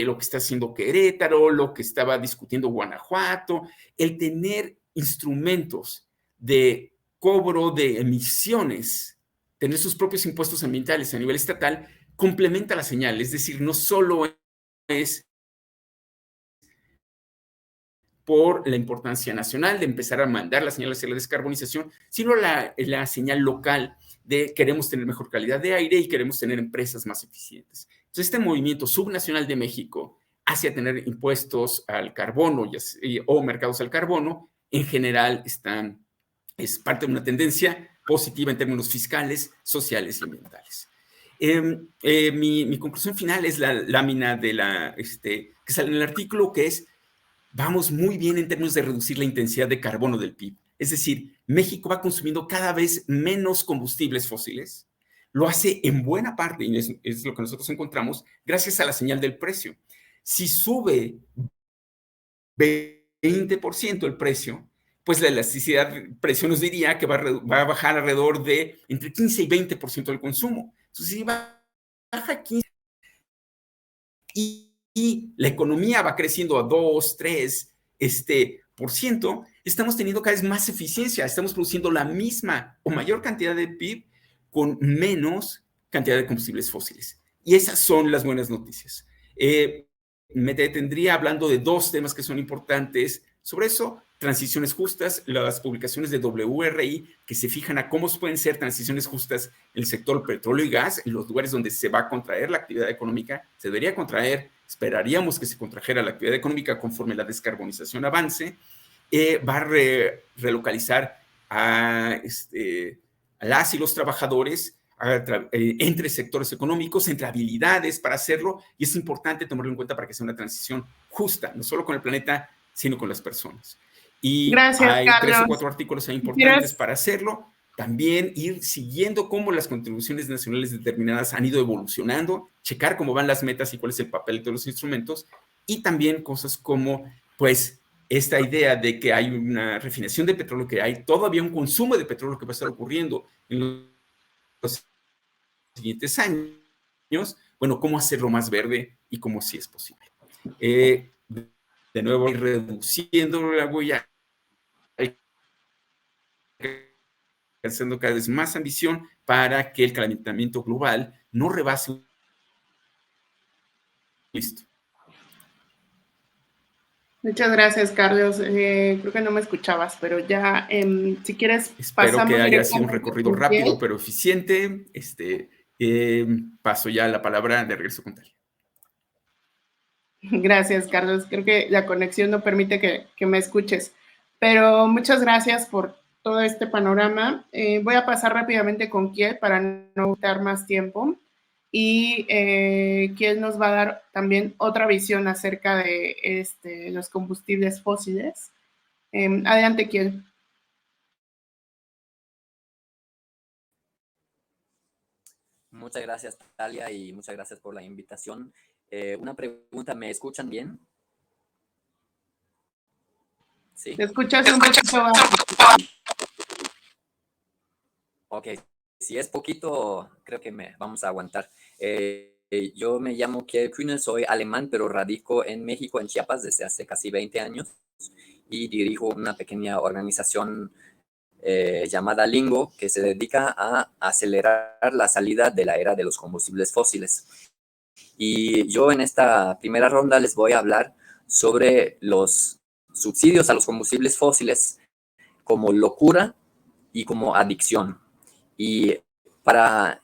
lo que está haciendo Querétaro, lo que estaba discutiendo Guanajuato, el tener instrumentos de cobro de emisiones, tener sus propios impuestos ambientales a nivel estatal, complementa la señal. Es decir, no solo es por la importancia nacional de empezar a mandar la señal hacia la descarbonización, sino la señal local de queremos tener mejor calidad de aire y queremos tener empresas más eficientes. Entonces, este movimiento subnacional de México hacia tener impuestos al carbono o mercados al carbono, en general es parte de una tendencia positiva en términos fiscales, sociales y ambientales. Mi conclusión final es la lámina que sale en el artículo, que es: vamos muy bien en términos de reducir la intensidad de carbono del PIB. Es decir, México va consumiendo cada vez menos combustibles fósiles. Lo hace en buena parte, y es lo que nosotros encontramos, gracias a la señal del precio. Si sube 20% el precio, pues la elasticidad del precio nos diría que va a bajar alrededor de entre 15 y 20% del consumo. Entonces, si baja 15% y la economía va creciendo a 2, 3%, estamos teniendo cada vez más eficiencia, estamos produciendo la misma o mayor cantidad de PIB con menos cantidad de combustibles fósiles. Y esas son las buenas noticias. Me detendría hablando de dos temas que son importantes sobre eso: transiciones justas, las publicaciones de WRI que se fijan a cómo pueden ser transiciones justas en el sector petróleo y gas, en los lugares donde se va a contraer la actividad económica, se debería contraer, esperaríamos que se contrajera la actividad económica conforme la descarbonización avance, va a relocalizar a las y los trabajadores entre sectores económicos, entre habilidades para hacerlo, y es importante tomarlo en cuenta para que sea una transición justa, no solo con el planeta, sino con las personas. Y gracias, hay Carlos. 3 o 4 artículos importantes para hacerlo. También ir siguiendo cómo las contribuciones nacionales determinadas han ido evolucionando, checar cómo van las metas y cuál es el papel de todos los instrumentos, y también cosas como, pues, esta idea de que hay una refinación de petróleo, que hay todavía un consumo de petróleo que va a estar ocurriendo en los siguientes años. Bueno, cómo hacerlo más verde y cómo sí es posible. De nuevo, ir reduciendo la huella, haciendo cada vez más ambición para que el calentamiento global no rebase. Listo. Muchas gracias, Carlos. Creo que no me escuchabas, pero ya, si quieres, espero que haya sido un recorrido rápido pero eficiente. Paso ya la palabra, de regreso con Talia. Gracias, Carlos. Creo que la conexión no permite que me escuches, pero muchas gracias por todo este panorama. Voy a pasar rápidamente con Kiel para no dar más tiempo. Y Kiel nos va a dar también otra visión acerca de los combustibles fósiles. Adelante, Kiel. Muchas gracias, Talia, y muchas gracias por la invitación. Una pregunta, ¿me escuchan bien? ¿Sí? Te escuchas un poquito bajo. Ok, si es poquito, creo que vamos a aguantar. Yo me llamo Kiel Kühne, soy alemán, pero radico en México, en Chiapas, desde hace casi 20 años, y dirijo una pequeña organización llamada Lingo, que se dedica a acelerar la salida de la era de los combustibles fósiles. Y yo en esta primera ronda les voy a hablar sobre los subsidios a los combustibles fósiles como locura y como adicción. Y para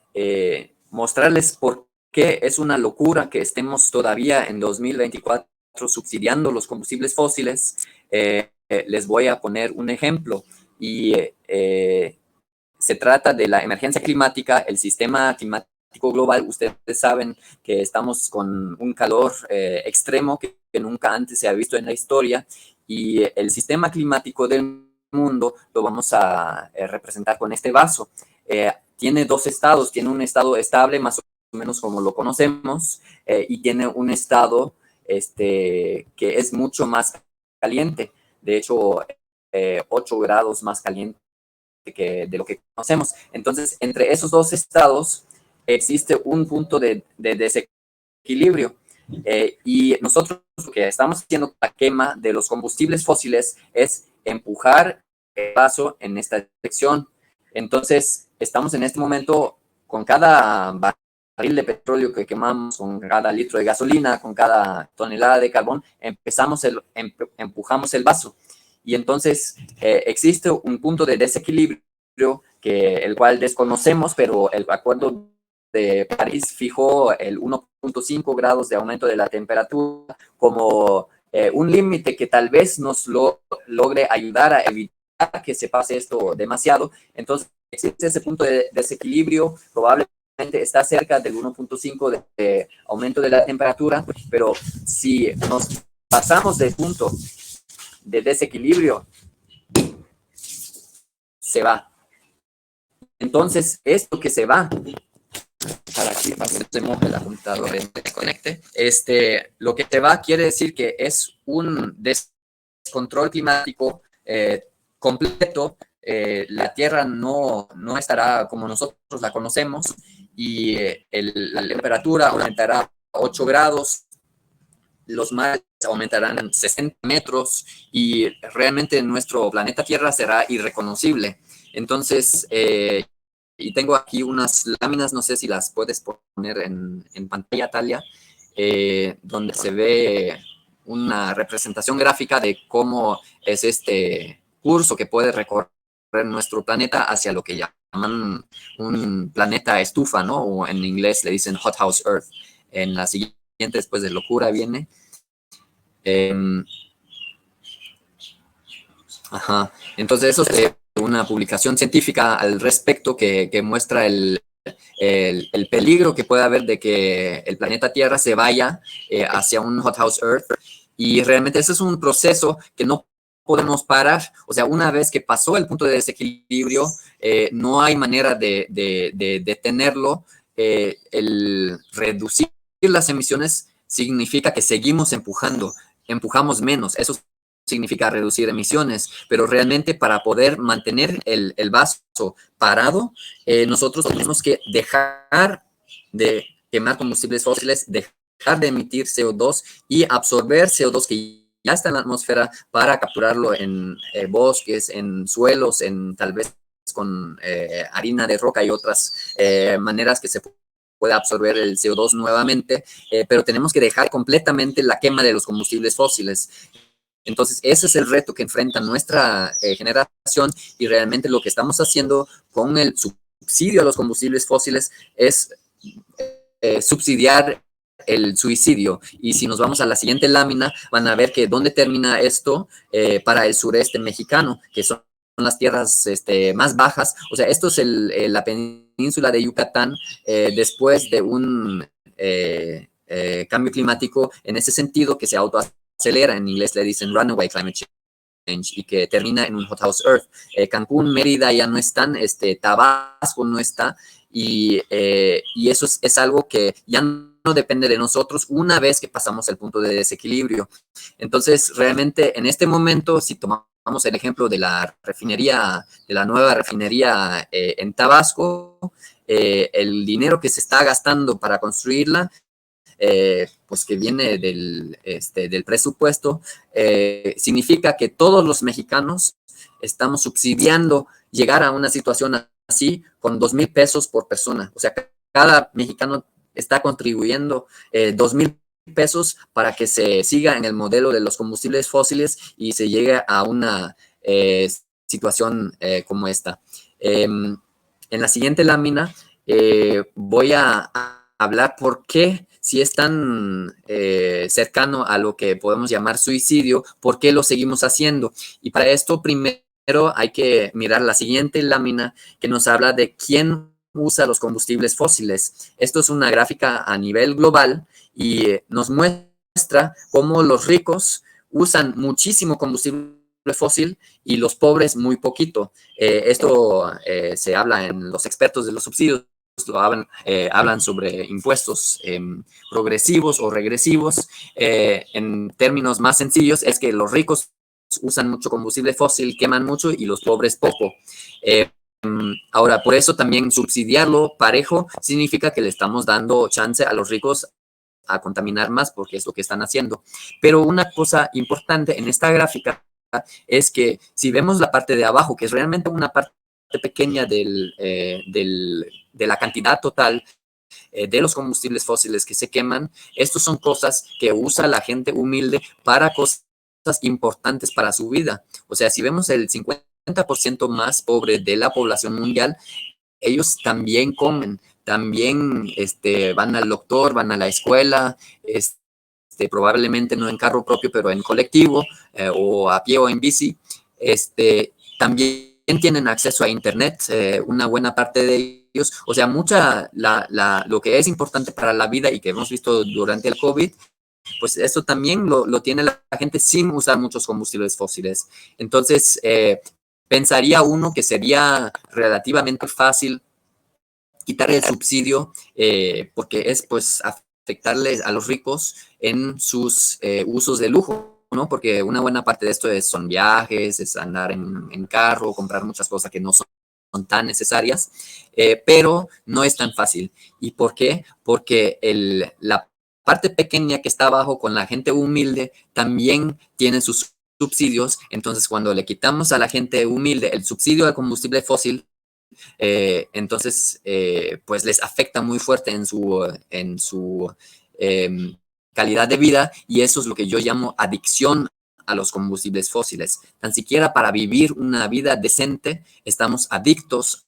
mostrarles por qué es una locura que estemos todavía en 2024 subsidiando los combustibles fósiles. Les voy a poner un ejemplo y se trata de la emergencia climática, el sistema climático global. Ustedes saben que estamos con un calor extremo que nunca antes se ha visto en la historia, y el sistema climático del mundo lo vamos a representar con este vaso. Tiene dos estados, tiene un estado estable, más o menos como lo conocemos, y tiene un estado que es mucho más caliente, de hecho 8 grados más caliente de lo que conocemos. Entonces, entre esos dos estados existe un punto de desequilibrio, y nosotros lo que estamos haciendo con la quema de los combustibles fósiles es empujar el vaso en esta dirección. Entonces, estamos en este momento con cada barril de petróleo que quemamos, con cada litro de gasolina, con cada tonelada de carbón, empujamos el vaso. Y entonces existe un punto de desequilibrio el cual desconocemos, pero el acuerdo de París fijó el 1.5 grados de aumento de la temperatura como un límite que tal vez nos logre ayudar a evitar que se pase esto demasiado. Entonces existe ese punto de desequilibrio, probablemente está cerca del 1.5 de aumento de la temperatura, pero si nos pasamos del punto de desequilibrio, se va. Entonces, esto que se va, para que se moje la computadora y se conecte, lo que se va quiere decir que es un descontrol climático completo. La Tierra no estará como nosotros la conocemos, y la temperatura aumentará 8 grados, los mares aumentarán 60 metros, y realmente nuestro planeta Tierra será irreconocible. Entonces, y tengo aquí unas láminas, no sé si las puedes poner en pantalla, Talia, donde se ve una representación gráfica de cómo es este curso que puede recorrer nuestro planeta hacia lo que llaman un planeta estufa, ¿no? O en inglés le dicen hothouse Earth. En la siguiente, después de locura, viene. Entonces, eso es una publicación científica al respecto que muestra el peligro que puede haber de que el planeta Tierra se vaya hacia un hothouse Earth. Y realmente ese es un proceso que no podemos parar. O sea, una vez que pasó el punto de desequilibrio, no hay manera de detenerlo. El reducir las emisiones significa que seguimos empujamos menos. Eso significa reducir emisiones, pero realmente para poder mantener el vaso parado, nosotros tenemos que dejar de quemar combustibles fósiles, dejar de emitir CO2 y absorber CO2 que ya está en la atmósfera para capturarlo en bosques, en suelos, en tal vez con harina de roca y otras maneras que se puede absorber el CO2 nuevamente, pero tenemos que dejar completamente la quema de los combustibles fósiles. Entonces, ese es el reto que enfrenta nuestra generación, y realmente lo que estamos haciendo con el subsidio a los combustibles fósiles es subsidiar el suicidio. Y si nos vamos a la siguiente lámina, van a ver que dónde termina esto para el sureste mexicano, que son las tierras más bajas. O sea, esto es la península de Yucatán después de un cambio climático en ese sentido que se autoacelera. En inglés le dicen runaway climate change, y que termina en un hothouse Earth. Cancún, Mérida ya no están, Tabasco no está, y eso es algo que ya no depende de nosotros una vez que pasamos el punto de desequilibrio. Entonces, realmente en este momento, si tomamos el ejemplo de la refinería, de la nueva refinería en Tabasco, el dinero que se está gastando para construirla, pues que viene del presupuesto, significa que todos los mexicanos estamos subsidiando llegar a una situación así con 2,000 pesos por persona. O sea, cada mexicano está contribuyendo 2,000 pesos para que se siga en el modelo de los combustibles fósiles y se llegue a una situación como esta. En la siguiente lámina voy a hablar por qué, si es tan cercano a lo que podemos llamar suicidio, por qué lo seguimos haciendo. Y para esto, primero hay que mirar la siguiente lámina que nos habla de quién usa los combustibles fósiles. Esto es una gráfica a nivel global y nos muestra cómo los ricos usan muchísimo combustible fósil y los pobres muy poquito. Esto se habla en los expertos de los subsidios, hablan sobre impuestos progresivos o regresivos. En términos más sencillos, es que los ricos usan mucho combustible fósil, queman mucho y los pobres poco. Ahora, por eso también subsidiarlo parejo significa que le estamos dando chance a los ricos a contaminar más, porque es lo que están haciendo. Pero una cosa importante en esta gráfica es que si vemos la parte de abajo, que es realmente una parte pequeña de la cantidad total de los combustibles fósiles que se queman, estos son cosas que usa la gente humilde para cosas importantes para su vida. O sea, si vemos el 50% más pobre de la población mundial, ellos también comen, también van al doctor, van a la escuela, probablemente no en carro propio, pero en colectivo, o a pie o en bici. También tienen acceso a internet, una buena parte de ellos. O sea, lo que es importante para la vida y que hemos visto durante el COVID, pues eso también lo tiene la gente sin usar muchos combustibles fósiles. Entonces, pensaría uno que sería relativamente fácil quitar el subsidio, porque es pues afectarles a los ricos en sus usos de lujo, ¿no? Porque una buena parte de esto son viajes, es andar en carro, comprar muchas cosas que no son tan necesarias, pero no es tan fácil. ¿Y por qué? Porque la parte pequeña que está abajo con la gente humilde también tiene sus subsidios. Entonces, cuando le quitamos a la gente humilde el subsidio de combustible fósil, entonces, pues les afecta muy fuerte en su calidad de vida, y eso es lo que yo llamo adicción a los combustibles fósiles. Tan siquiera para vivir una vida decente estamos adictos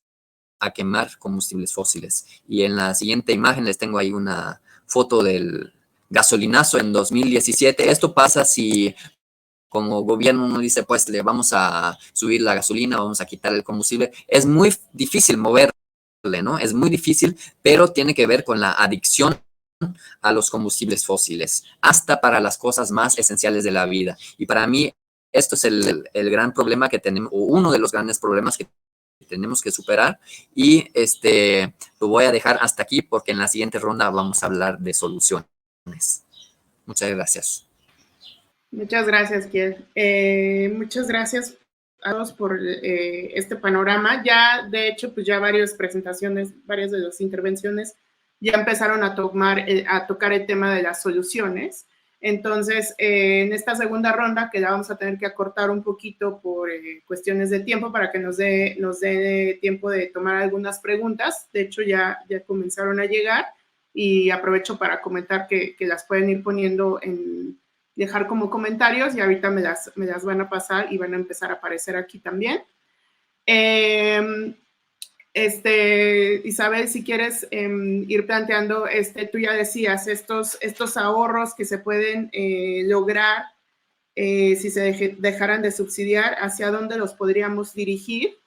a quemar combustibles fósiles. Y en la siguiente imagen les tengo ahí una foto del gasolinazo en 2017. Esto pasa si como gobierno uno dice, pues le vamos a subir la gasolina, vamos a quitar el combustible. Es muy difícil moverle, ¿no? Es muy difícil, pero tiene que ver con la adicción a los combustibles fósiles, hasta para las cosas más esenciales de la vida. Y para mí, esto es el gran problema que tenemos, o uno de los grandes problemas que tenemos que superar. Y lo voy a dejar hasta aquí, porque en la siguiente ronda vamos a hablar de soluciones. Muchas gracias. Muchas gracias, Kiel. Muchas gracias a todos por este panorama. Ya, de hecho, pues ya varias de las intervenciones ya empezaron a tocar el tema de las soluciones. Entonces, en esta segunda ronda, que la vamos a tener que acortar un poquito por cuestiones de tiempo, para que nos dé tiempo de tomar algunas preguntas. De hecho, ya comenzaron a llegar, y aprovecho para comentar que las pueden ir poniendo dejar como comentarios, y ahorita me las van a pasar y van a empezar a aparecer aquí también. Isabel, si quieres ir planteando, tú ya decías, estos ahorros que se pueden lograr si se dejaran de subsidiar, ¿hacia dónde los podríamos dirigir?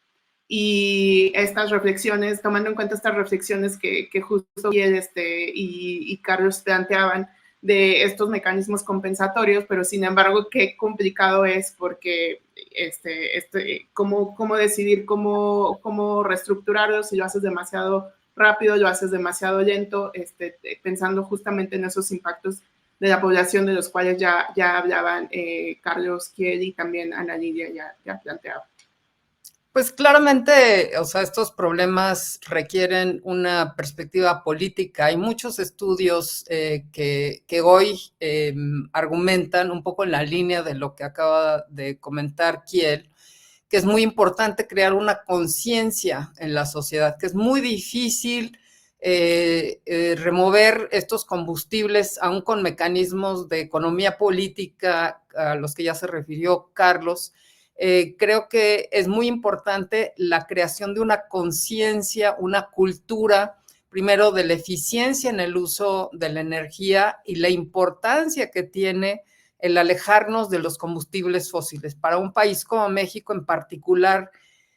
Y estas reflexiones, tomando en cuenta estas reflexiones que justo y Carlos planteaban, de estos mecanismos compensatorios, pero sin embargo, qué complicado es, porque cómo decidir cómo reestructurarlo, si lo haces demasiado rápido, lo haces demasiado lento, pensando justamente en esos impactos de la población, de los cuales ya hablaban Carlos, Kiel, y también Ana Lidia ya planteaba. Pues claramente, o sea, estos problemas requieren una perspectiva política. Hay muchos estudios que hoy argumentan un poco en la línea de lo que acaba de comentar Kiel, que es muy importante crear una conciencia en la sociedad, que es muy difícil remover estos combustibles, aún con mecanismos de economía política a los que ya se refirió Carlos. creo que es muy importante la creación de una conciencia, una cultura, primero de la eficiencia en el uso de la energía y la importancia que tiene el alejarnos de los combustibles fósiles. Para un país como México en particular,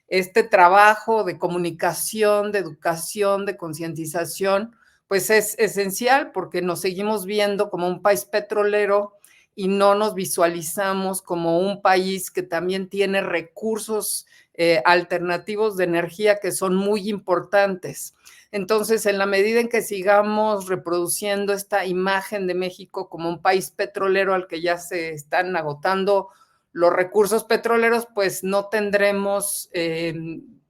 este trabajo de comunicación, de educación, de concientización, pues es esencial porque nos seguimos viendo como un país petrolero y no nos visualizamos como un país que también tiene recursos alternativos de energía que son muy importantes. Entonces, en la medida en que sigamos reproduciendo esta imagen de México como un país petrolero al que ya se están agotando los recursos petroleros, pues no tendremos,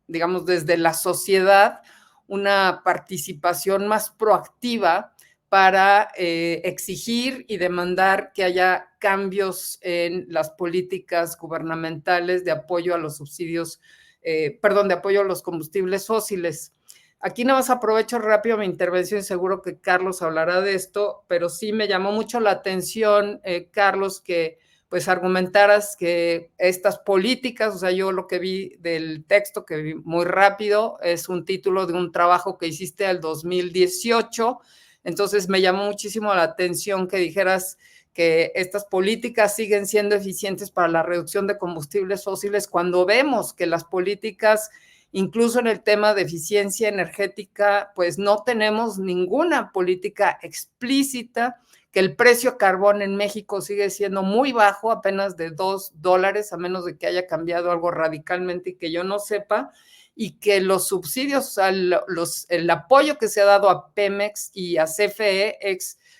digamos, desde la sociedad una participación más proactiva para exigir y demandar que haya cambios en las políticas gubernamentales de apoyo a los subsidios, de apoyo a los combustibles fósiles. Aquí nada más aprovecho rápido mi intervención y seguro que Carlos hablará de esto, pero sí me llamó mucho la atención, Carlos, que pues argumentaras que estas políticas, o sea, yo lo que vi del texto, que vi muy rápido, es un título de un trabajo que hiciste al 2018, entonces me llamó muchísimo la atención que dijeras que estas políticas siguen siendo eficientes para la reducción de combustibles fósiles cuando vemos que las políticas, incluso en el tema de eficiencia energética, pues no tenemos ninguna política explícita, que el precio de carbón en México sigue siendo muy bajo, apenas de $2, a menos de que haya cambiado algo radicalmente y que yo no sepa, y que los subsidios, o sea, el apoyo que se ha dado a Pemex y a CFE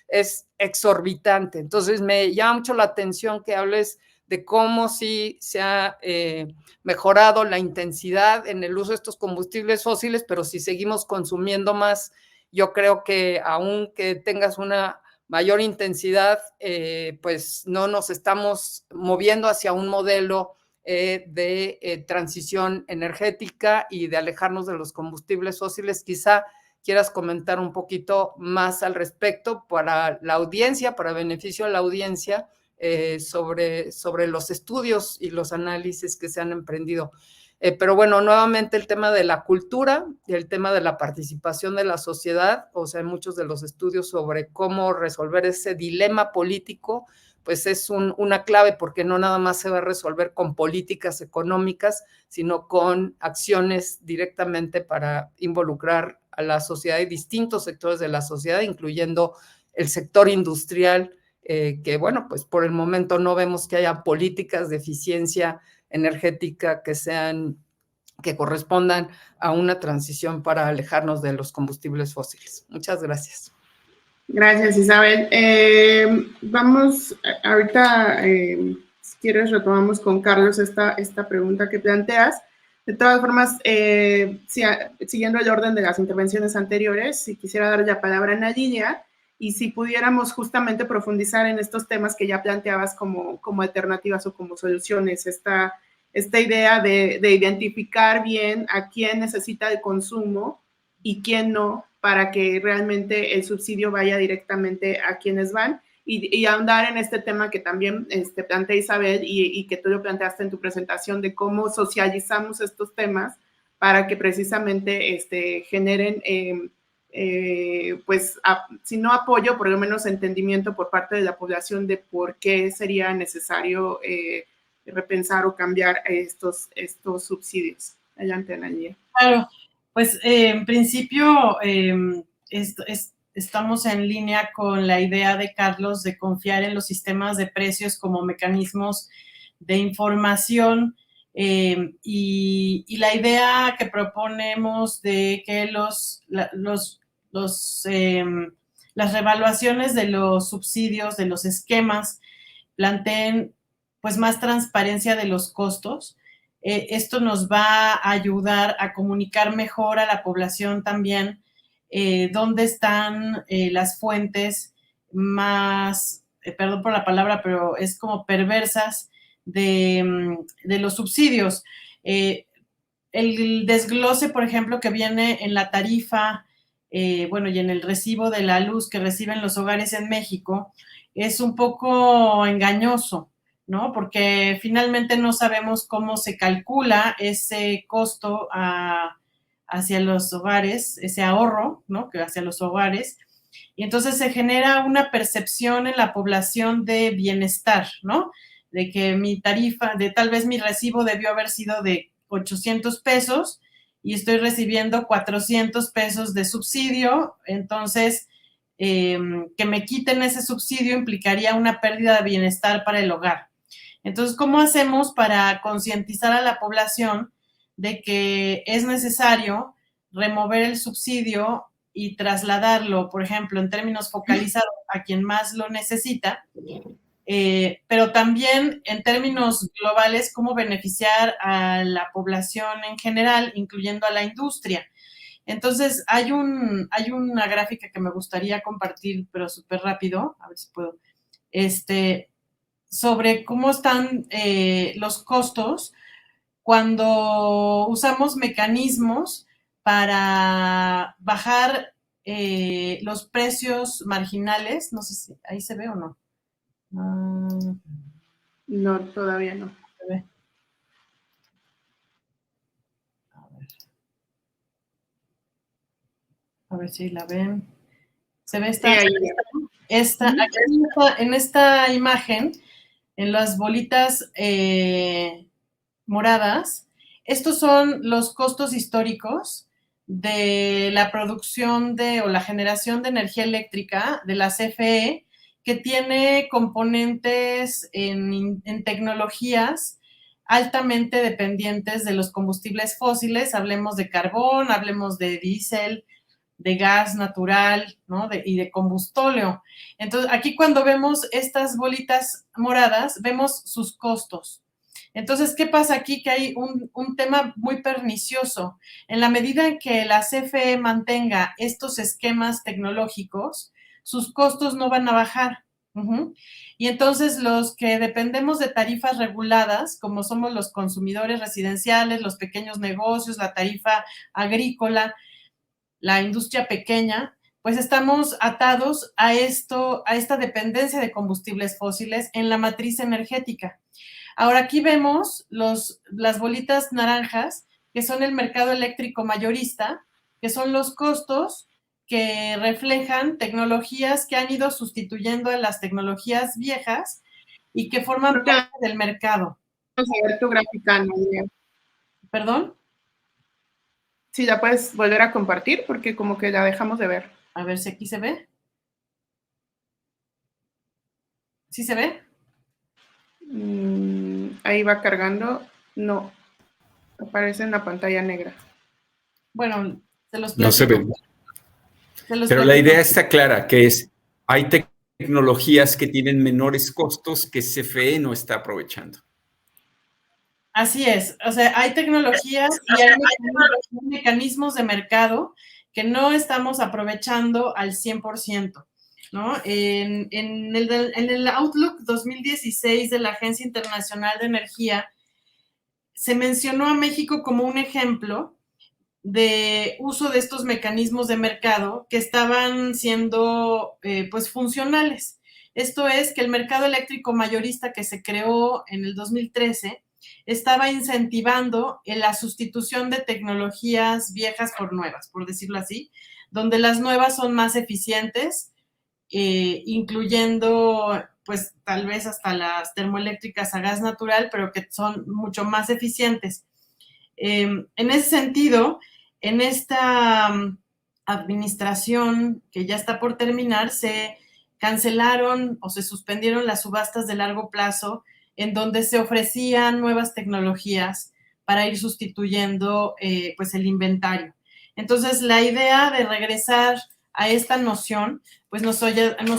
es exorbitante. Entonces me llama mucho la atención que hables de cómo sí se ha mejorado la intensidad en el uso de estos combustibles fósiles, pero si seguimos consumiendo más, yo creo que aunque tengas una mayor intensidad, pues no nos estamos moviendo hacia un modelo de transición energética y de alejarnos de los combustibles fósiles. Quizá quieras comentar un poquito más al respecto para la audiencia, para beneficio de la audiencia, sobre los estudios y los análisis que se han emprendido. Pero bueno, nuevamente el tema de la cultura y el tema de la participación de la sociedad, o sea, muchos de los estudios sobre cómo resolver ese dilema político, pues es una clave porque no nada más se va a resolver con políticas económicas, sino con acciones directamente para involucrar a la sociedad y distintos sectores de la sociedad, incluyendo el sector industrial, que bueno, pues por el momento no vemos que haya políticas de eficiencia energética que correspondan a una transición para alejarnos de los combustibles fósiles. Muchas gracias. Gracias, Isabel. Vamos, ahorita, si quieres, retomamos con Carlos esta pregunta que planteas. De todas formas, siguiendo el orden de las intervenciones anteriores, si quisiera dar la palabra a Nadinia, y si pudiéramos justamente profundizar en estos temas que ya planteabas como alternativas o como soluciones, esta idea de identificar bien a quién necesita el consumo y quién no, para que realmente el subsidio vaya directamente a quienes van, y ahondar en este tema que también plantea Isabel y que tú lo planteaste en tu presentación, de cómo socializamos estos temas para que precisamente generen pues, si no apoyo, por lo menos entendimiento por parte de la población de por qué sería necesario repensar o cambiar estos subsidios. Adelante, Analia. Claro, pues en principio estamos en línea con la idea de Carlos de confiar en los sistemas de precios como mecanismos de información, y la idea que proponemos de que las revaluaciones de los subsidios, de los esquemas, planteen pues más transparencia de los costos. Esto nos va a ayudar a comunicar mejor a la población también dónde están las fuentes más, perdón por la palabra, pero es como perversas de los subsidios. El desglose, por ejemplo, que viene en la tarifa, bueno, y en el recibo de la luz que reciben los hogares en México, es un poco engañoso. ¿no? Porque finalmente no sabemos cómo se calcula ese costo hacia los hogares, ese ahorro, ¿no? Que hacia los hogares. Y entonces se genera una percepción en la población de bienestar, ¿no? De que mi tarifa, de tal vez mi recibo debió haber sido de 800 pesos y estoy recibiendo 400 pesos de subsidio, entonces que me quiten ese subsidio implicaría una pérdida de bienestar para el hogar. Entonces, ¿cómo hacemos para concientizar a la población de que es necesario remover el subsidio y trasladarlo, por ejemplo, en términos focalizados a quien más lo necesita, pero también en términos globales, cómo beneficiar a la población en general, incluyendo a la industria? Entonces, hay una gráfica que me gustaría compartir, pero súper rápido, a ver si puedo, sobre cómo están los costos cuando usamos mecanismos para bajar los precios marginales. No sé si ahí se ve o no. No, todavía no. Se ve. A ver si la ven. Se ve esta, en esta imagen, en las bolitas moradas. Estos son los costos históricos de la producción o la generación de energía eléctrica de la CFE, que tiene componentes en tecnologías altamente dependientes de los combustibles fósiles. Hablemos de carbón, hablemos de diésel, de gas natural, ¿no? Y de combustóleo. Entonces, aquí cuando vemos estas bolitas moradas, vemos sus costos. Entonces, ¿qué pasa aquí? Que hay un tema muy pernicioso. En la medida en que la CFE mantenga estos esquemas tecnológicos, sus costos no van a bajar. Y entonces los que dependemos de tarifas reguladas, como somos los consumidores residenciales, los pequeños negocios, la tarifa agrícola, la industria pequeña, pues estamos atados a esta dependencia de combustibles fósiles en la matriz energética. Ahora aquí vemos las bolitas naranjas, que son el mercado eléctrico mayorista, que son los costos que reflejan tecnologías que han ido sustituyendo a las tecnologías viejas y que forman parte del mercado. Vamos a ver tu gráfica, Nadia. ¿Perdón? Sí, la puedes volver a compartir porque como que la dejamos de ver. A ver si aquí se ve. ¿Sí se ve? Ahí va cargando. No, aparece en la pantalla negra. Bueno, se los platico. No se ve. Pero la idea está clara, que es, hay tecnologías que tienen menores costos que CFE no está aprovechando. Así es, o sea, hay tecnologías y hay mecanismos de mercado que no estamos aprovechando al 100%, ¿no? En el Outlook 2016 de la Agencia Internacional de Energía se mencionó a México como un ejemplo de uso de estos mecanismos de mercado que estaban siendo pues funcionales. Esto es que el mercado eléctrico mayorista que se creó en el 2013 estaba incentivando la sustitución de tecnologías viejas por nuevas, por decirlo así, donde las nuevas son más eficientes, incluyendo pues tal vez hasta las termoeléctricas a gas natural, pero que son mucho más eficientes. En ese sentido, en esta administración que ya está por terminar, se cancelaron o se suspendieron las subastas de largo plazo en donde se ofrecían nuevas tecnologías para ir sustituyendo pues el inventario. Entonces, la idea de regresar a esta noción, pues nos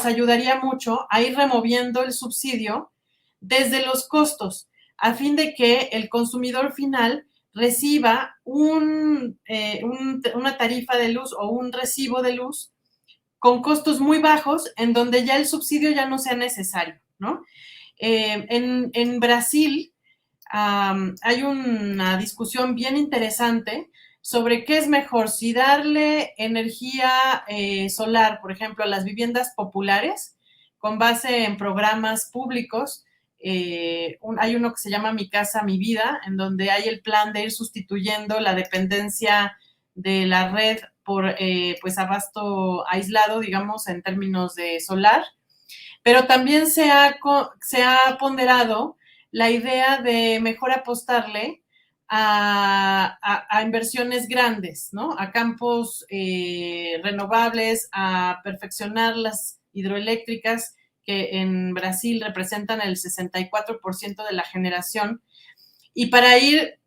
ayudaría mucho a ir removiendo el subsidio desde los costos, a fin de que el consumidor final reciba una tarifa de luz o un recibo de luz con costos muy bajos, en donde ya el subsidio ya no sea necesario, ¿no? En Brasil hay una discusión bien interesante sobre qué es mejor, si darle energía solar, por ejemplo, a las viviendas populares, con base en programas públicos hay uno que se llama Mi Casa, Mi Vida, en donde hay el plan de ir sustituyendo la dependencia de la red por pues abasto aislado, digamos, en términos de solar, pero también se ha ponderado la idea de mejor apostarle a inversiones grandes, ¿no? A campos renovables, a perfeccionar las hidroeléctricas que en Brasil representan el 64% de la generación, y para ir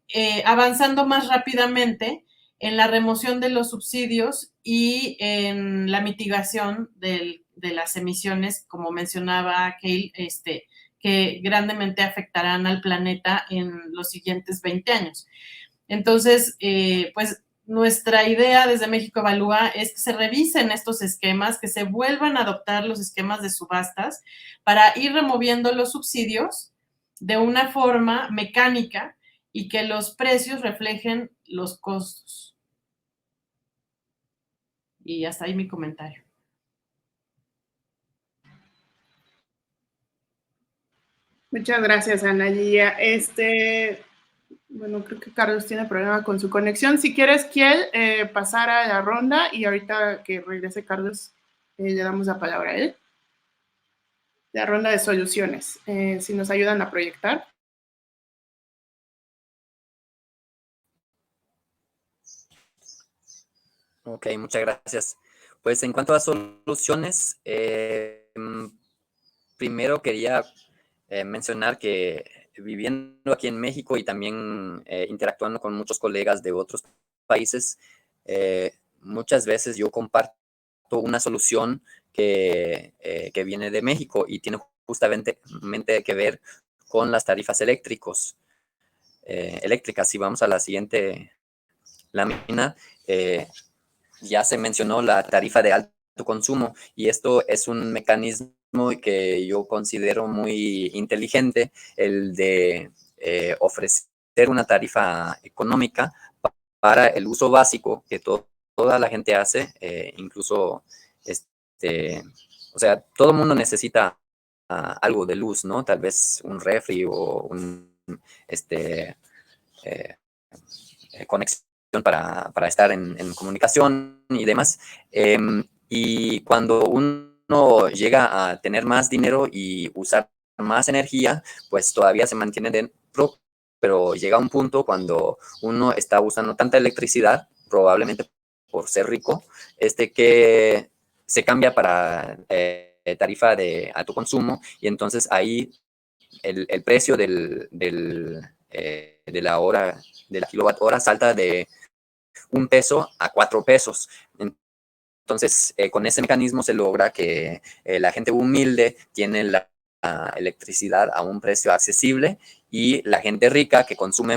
avanzando más rápidamente en la remoción de los subsidios y en la mitigación de las emisiones, como mencionaba Cale, que grandemente afectarán al planeta en los siguientes 20 años. Entonces, pues nuestra idea desde México Evalúa es que se revisen estos esquemas, que se vuelvan a adoptar los esquemas de subastas para ir removiendo los subsidios de una forma mecánica y que los precios reflejen los costos. Y hasta ahí mi comentario. Muchas gracias, Ana Lilia. Bueno, creo que Carlos tiene problema con su conexión. Si quieres, Kiel, pasar a la ronda y ahorita que regrese Carlos, le damos la palabra a él. La ronda de soluciones, si nos ayudan a proyectar. Ok, muchas gracias. Pues en cuanto a soluciones, primero quería mencionar que viviendo aquí en México y también interactuando con muchos colegas de otros países, muchas veces yo comparto una solución que viene de México y tiene justamente que ver con las tarifas eléctricas. Si vamos a la siguiente lámina, ya se mencionó la tarifa de alto consumo y esto es un mecanismo que yo considero muy inteligente, el de ofrecer una tarifa económica para el uso básico que toda la gente hace, incluso, o sea, todo el mundo necesita algo de luz, ¿no? Tal vez un refri o un, conexión para estar en comunicación y demás. Y cuando uno llega a tener más dinero y usar más energía, pues todavía se mantiene dentro, pero llega un punto cuando uno está usando tanta electricidad, probablemente por ser rico, que se cambia para tarifa de alto consumo y entonces ahí el precio de la hora, de la kilowatt hora salta de 1 peso a 4 pesos. Entonces, con ese mecanismo se logra que la gente humilde tiene la electricidad a un precio accesible y la gente rica que consume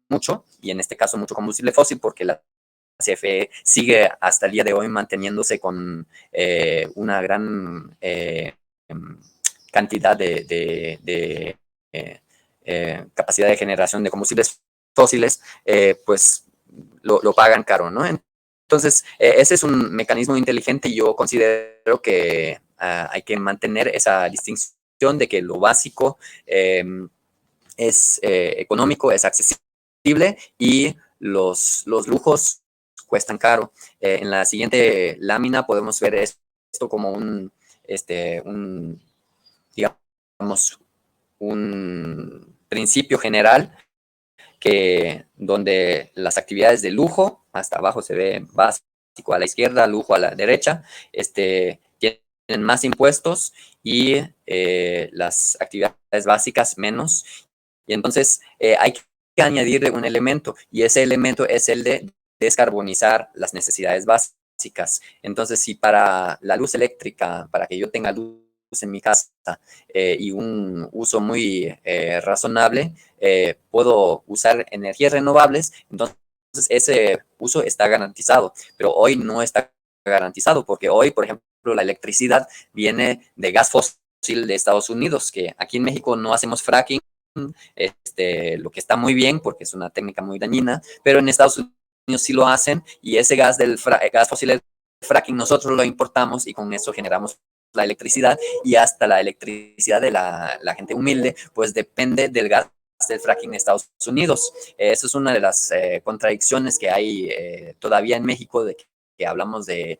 mucho, y en este caso mucho combustible fósil, porque la CFE sigue hasta el día de hoy manteniéndose con una gran cantidad de capacidad de generación de combustibles fósiles, pues lo pagan caro, ¿no? Entonces, ese es un mecanismo inteligente y yo considero que hay que mantener esa distinción de que lo básico es económico, es accesible y los lujos cuestan caro. En la siguiente lámina podemos ver esto como digamos, un principio general donde las actividades de lujo, hasta abajo se ve básico a la izquierda, lujo a la derecha, tienen más impuestos y las actividades básicas menos. Y entonces hay que añadir un elemento y ese elemento es el de descarbonizar las necesidades básicas. Entonces, si para la luz eléctrica, para que yo tenga luz en mi casa y un uso muy razonable, puedo usar energías renovables, entonces ese uso está garantizado, pero hoy no está garantizado porque hoy, por ejemplo, la electricidad viene de gas fósil de Estados Unidos, que aquí en México no hacemos fracking, lo que está muy bien porque es una técnica muy dañina, pero en Estados Unidos sí lo hacen y ese gas gas fósil del fracking nosotros lo importamos y con eso generamos la electricidad, y hasta la electricidad de la gente humilde, pues depende del gas del fracking en Estados Unidos. Eso es una de las contradicciones que hay todavía en México, de que hablamos de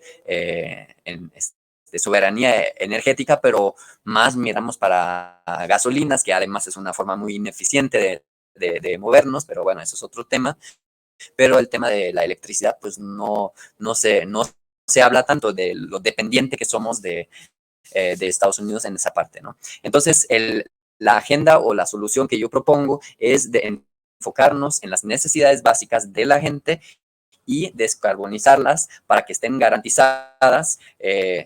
soberanía energética, pero más miramos para gasolinas, que además es una forma muy ineficiente de movernos, pero bueno, eso es otro tema. Pero el tema de la electricidad, pues no se habla tanto de lo dependiente que somos de Estados Unidos en esa parte, ¿no? Entonces, la agenda o la solución que yo propongo es de enfocarnos en las necesidades básicas de la gente y descarbonizarlas para que estén garantizadas,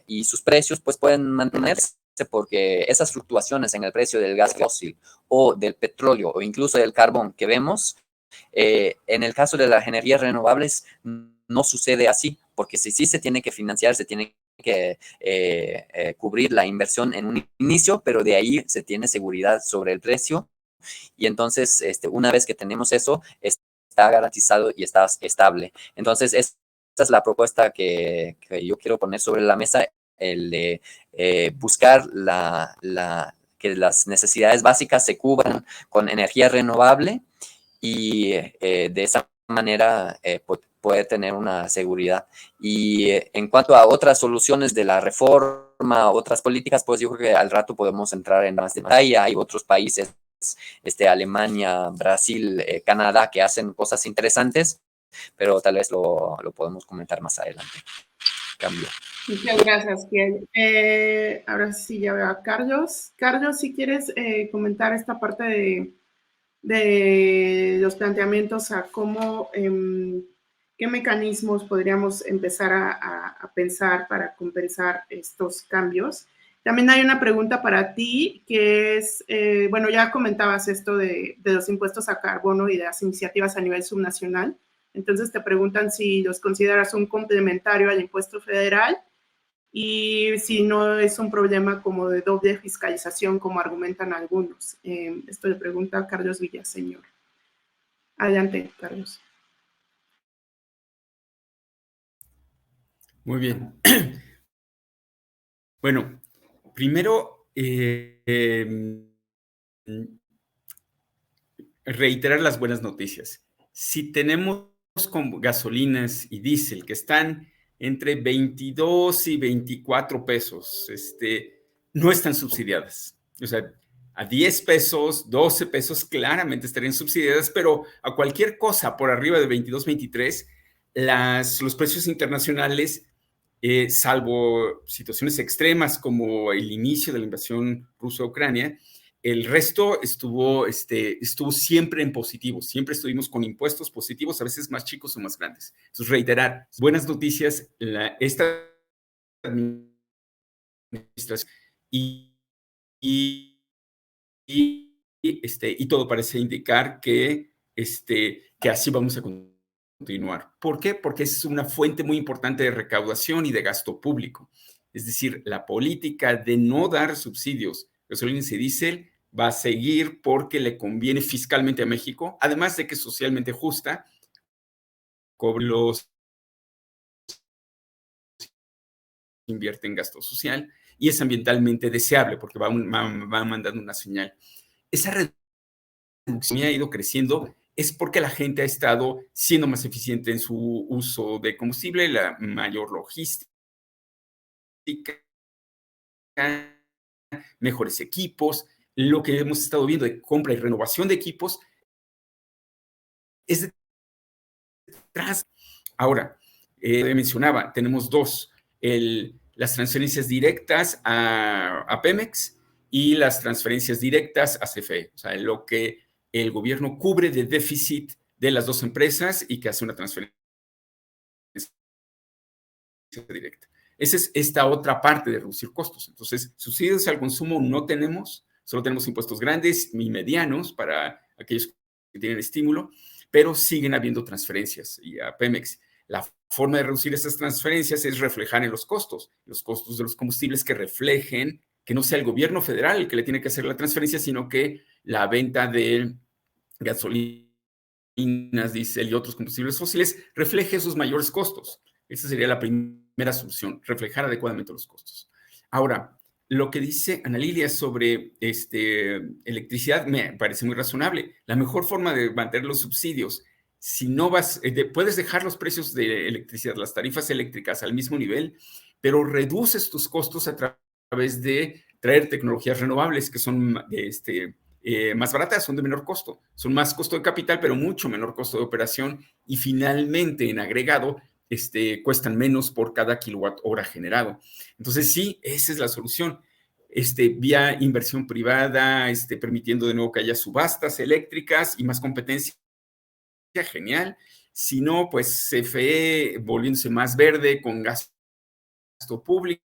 y sus precios pues pueden mantenerse, porque esas fluctuaciones en el precio del gas fósil o del petróleo o incluso del carbón que vemos, en el caso de las energías renovables no sucede así, porque sí se tiene que financiar, se tiene que cubrir la inversión en un inicio, pero de ahí se tiene seguridad sobre el precio, y entonces una vez que tenemos eso, está garantizado y está estable. Entonces, esta es la propuesta que yo quiero poner sobre la mesa, el de buscar que las necesidades básicas se cubran con energía renovable, y de esa manera puede tener una seguridad. Y en cuanto a otras soluciones de la reforma, otras políticas, pues yo creo que al rato podemos entrar en más detalle. Hay otros países, Alemania, Brasil, Canadá, que hacen cosas interesantes, pero tal vez lo podemos comentar más adelante. Cambio. Muchas gracias, Kiel. Ahora sí ya veo a Carlos. Carlos, si quieres comentar esta parte de los planteamientos a cómo, qué mecanismos podríamos empezar a pensar para compensar estos cambios. También hay una pregunta para ti, que es, bueno, ya comentabas esto de los impuestos a carbono y de las iniciativas a nivel subnacional. Entonces te preguntan si los consideras un complementario al impuesto federal y si no es un problema como de doble fiscalización, como argumentan algunos. Esto le pregunta Carlos Villaseñor. Adelante, Carlos. Muy bien. Bueno, primero, reiterar las buenas noticias. Si tenemos con gasolinas y diésel que están entre 22 y 24 pesos, no están subsidiadas. O sea, a 10 pesos, 12 pesos, claramente estarían subsidiadas, pero a cualquier cosa por arriba de 22, 23, los precios internacionales, salvo situaciones extremas como el inicio de la invasión rusa a Ucrania, el resto estuvo siempre en positivo, siempre estuvimos con impuestos positivos, a veces más chicos o más grandes. Entonces, reiterar, buenas noticias, esta administración y todo parece indicar que así vamos a continuar. ¿Por qué? Porque es una fuente muy importante de recaudación y de gasto público. Es decir, la política de no dar subsidios, gasolina y diésel, va a seguir porque le conviene fiscalmente a México, además de que es socialmente justa, invierte en gasto social y es ambientalmente deseable porque va mandando una señal. Esa reducción ha ido creciendo es porque la gente ha estado siendo más eficiente en su uso de combustible, la mayor logística, mejores equipos. Lo que hemos estado viendo de compra y renovación de equipos es detrás. Ahora, mencionaba, tenemos dos, las transferencias directas a Pemex y las transferencias directas a CFE, o sea, lo que el gobierno cubre de déficit de las dos empresas y que hace una transferencia directa. Esa es esta otra parte de reducir costos. Entonces, subsidios al consumo no tenemos, solo tenemos impuestos grandes y medianos para aquellos que tienen estímulo, pero siguen habiendo transferencias. Y a Pemex, la forma de reducir esas transferencias es reflejar en los costos de los combustibles, que reflejen que no sea el gobierno federal el que le tiene que hacer la transferencia, sino que la venta de gasolinas, diésel y otros combustibles fósiles refleje esos mayores costos. Esa sería la primera solución, reflejar adecuadamente los costos. Ahora, lo que dice Ana Lilia sobre electricidad me parece muy razonable. La mejor forma de mantener los subsidios, si no puedes dejar los precios de electricidad, las tarifas eléctricas al mismo nivel, pero reduces tus costos a través de traer tecnologías renovables que son más baratas, son de menor costo, son más costo de capital, pero mucho menor costo de operación, y finalmente en agregado cuestan menos por cada kilowatt hora generado. Entonces sí, esa es la solución. Vía inversión privada, permitiendo de nuevo que haya subastas eléctricas y más competencia, genial. Si no, pues CFE volviéndose más verde con gasto público.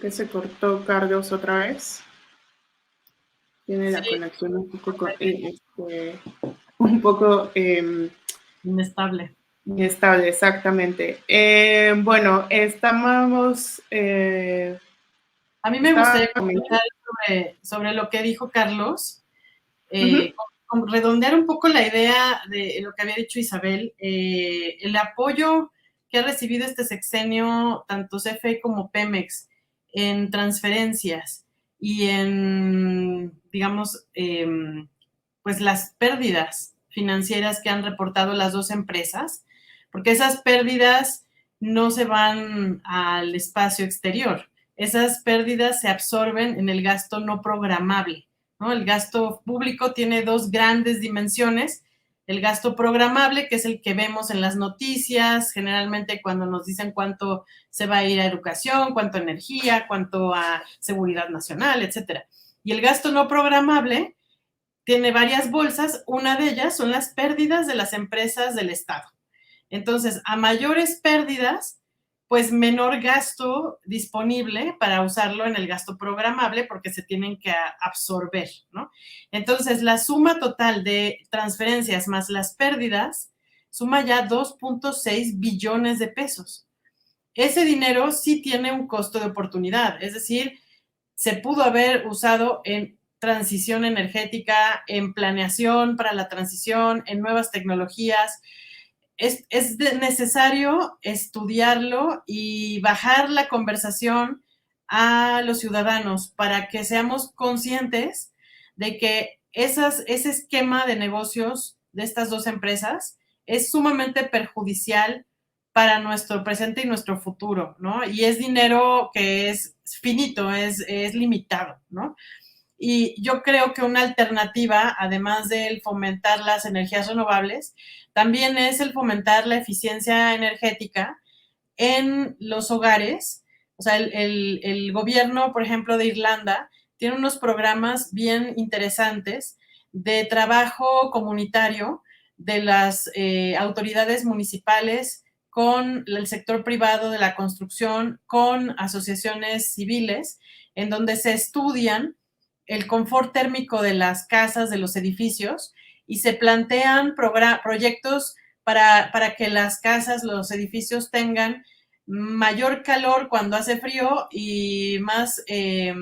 Que se cortó Carlos otra vez. Tiene la conexión un poco inestable. Inestable, exactamente. Bueno, estamos... a mí me gustaría comentar sobre lo que dijo Carlos, redondear un poco la idea de lo que había dicho Isabel, el apoyo que ha recibido este sexenio, tanto CFE como Pemex, en transferencias y en, digamos, pues las pérdidas financieras que han reportado las dos empresas, porque esas pérdidas no se van al espacio exterior, esas pérdidas se absorben en el gasto no programable, ¿no? El gasto público tiene dos grandes dimensiones, el gasto programable, que es el que vemos en las noticias, generalmente cuando nos dicen cuánto se va a ir a educación, cuánto a energía, cuánto a seguridad nacional, etcétera. Y el gasto no programable tiene varias bolsas, una de ellas son las pérdidas de las empresas del Estado. Entonces, a mayores pérdidas, pues menor gasto disponible para usarlo en el gasto programable porque se tienen que absorber, ¿no? Entonces, la suma total de transferencias más las pérdidas suma ya 2.6 billones de pesos. Ese dinero sí tiene un costo de oportunidad, es decir, se pudo haber usado en transición energética, en planeación para la transición, en nuevas tecnologías. Es necesario estudiarlo y bajar la conversación a los ciudadanos para que seamos conscientes de que ese esquema de negocios de estas dos empresas es sumamente perjudicial para nuestro presente y nuestro futuro, ¿no? Y es dinero que es finito, es limitado, ¿no? Y yo creo que una alternativa, además del fomentar las energías renovables, también es el fomentar la eficiencia energética en los hogares. O sea, el gobierno, por ejemplo, de Irlanda, tiene unos programas bien interesantes de trabajo comunitario de las autoridades municipales con el sector privado de la construcción, con asociaciones civiles, en donde se estudian el confort térmico de las casas, de los edificios, y se plantean proyectos para que las casas, los edificios tengan mayor calor cuando hace frío y más aire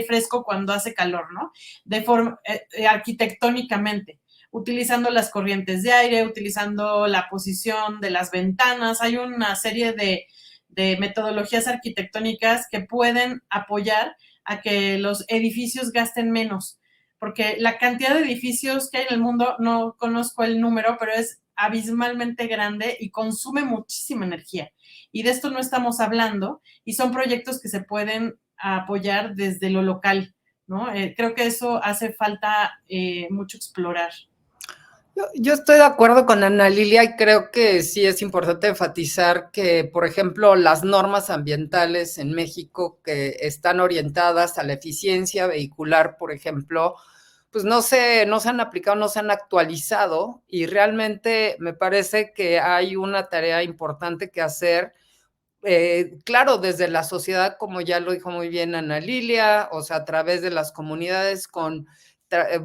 fresco cuando hace calor, ¿no? De forma arquitectónicamente, utilizando las corrientes de aire, utilizando la posición de las ventanas. Hay una serie de metodologías arquitectónicas que pueden apoyar a que los edificios gasten menos, porque la cantidad de edificios que hay en el mundo, no conozco el número, pero es abismalmente grande y consume muchísima energía. Y de esto no estamos hablando, y son proyectos que se pueden apoyar desde lo local, ¿no? Creo que eso hace falta mucho explorar. Yo estoy de acuerdo con Ana Lilia y creo que sí es importante enfatizar que, por ejemplo, las normas ambientales en México que están orientadas a la eficiencia vehicular, por ejemplo, pues no se han aplicado, no se han actualizado y realmente me parece que hay una tarea importante que hacer. Claro, desde la sociedad, como ya lo dijo muy bien Ana Lilia, o sea, a través de las comunidades con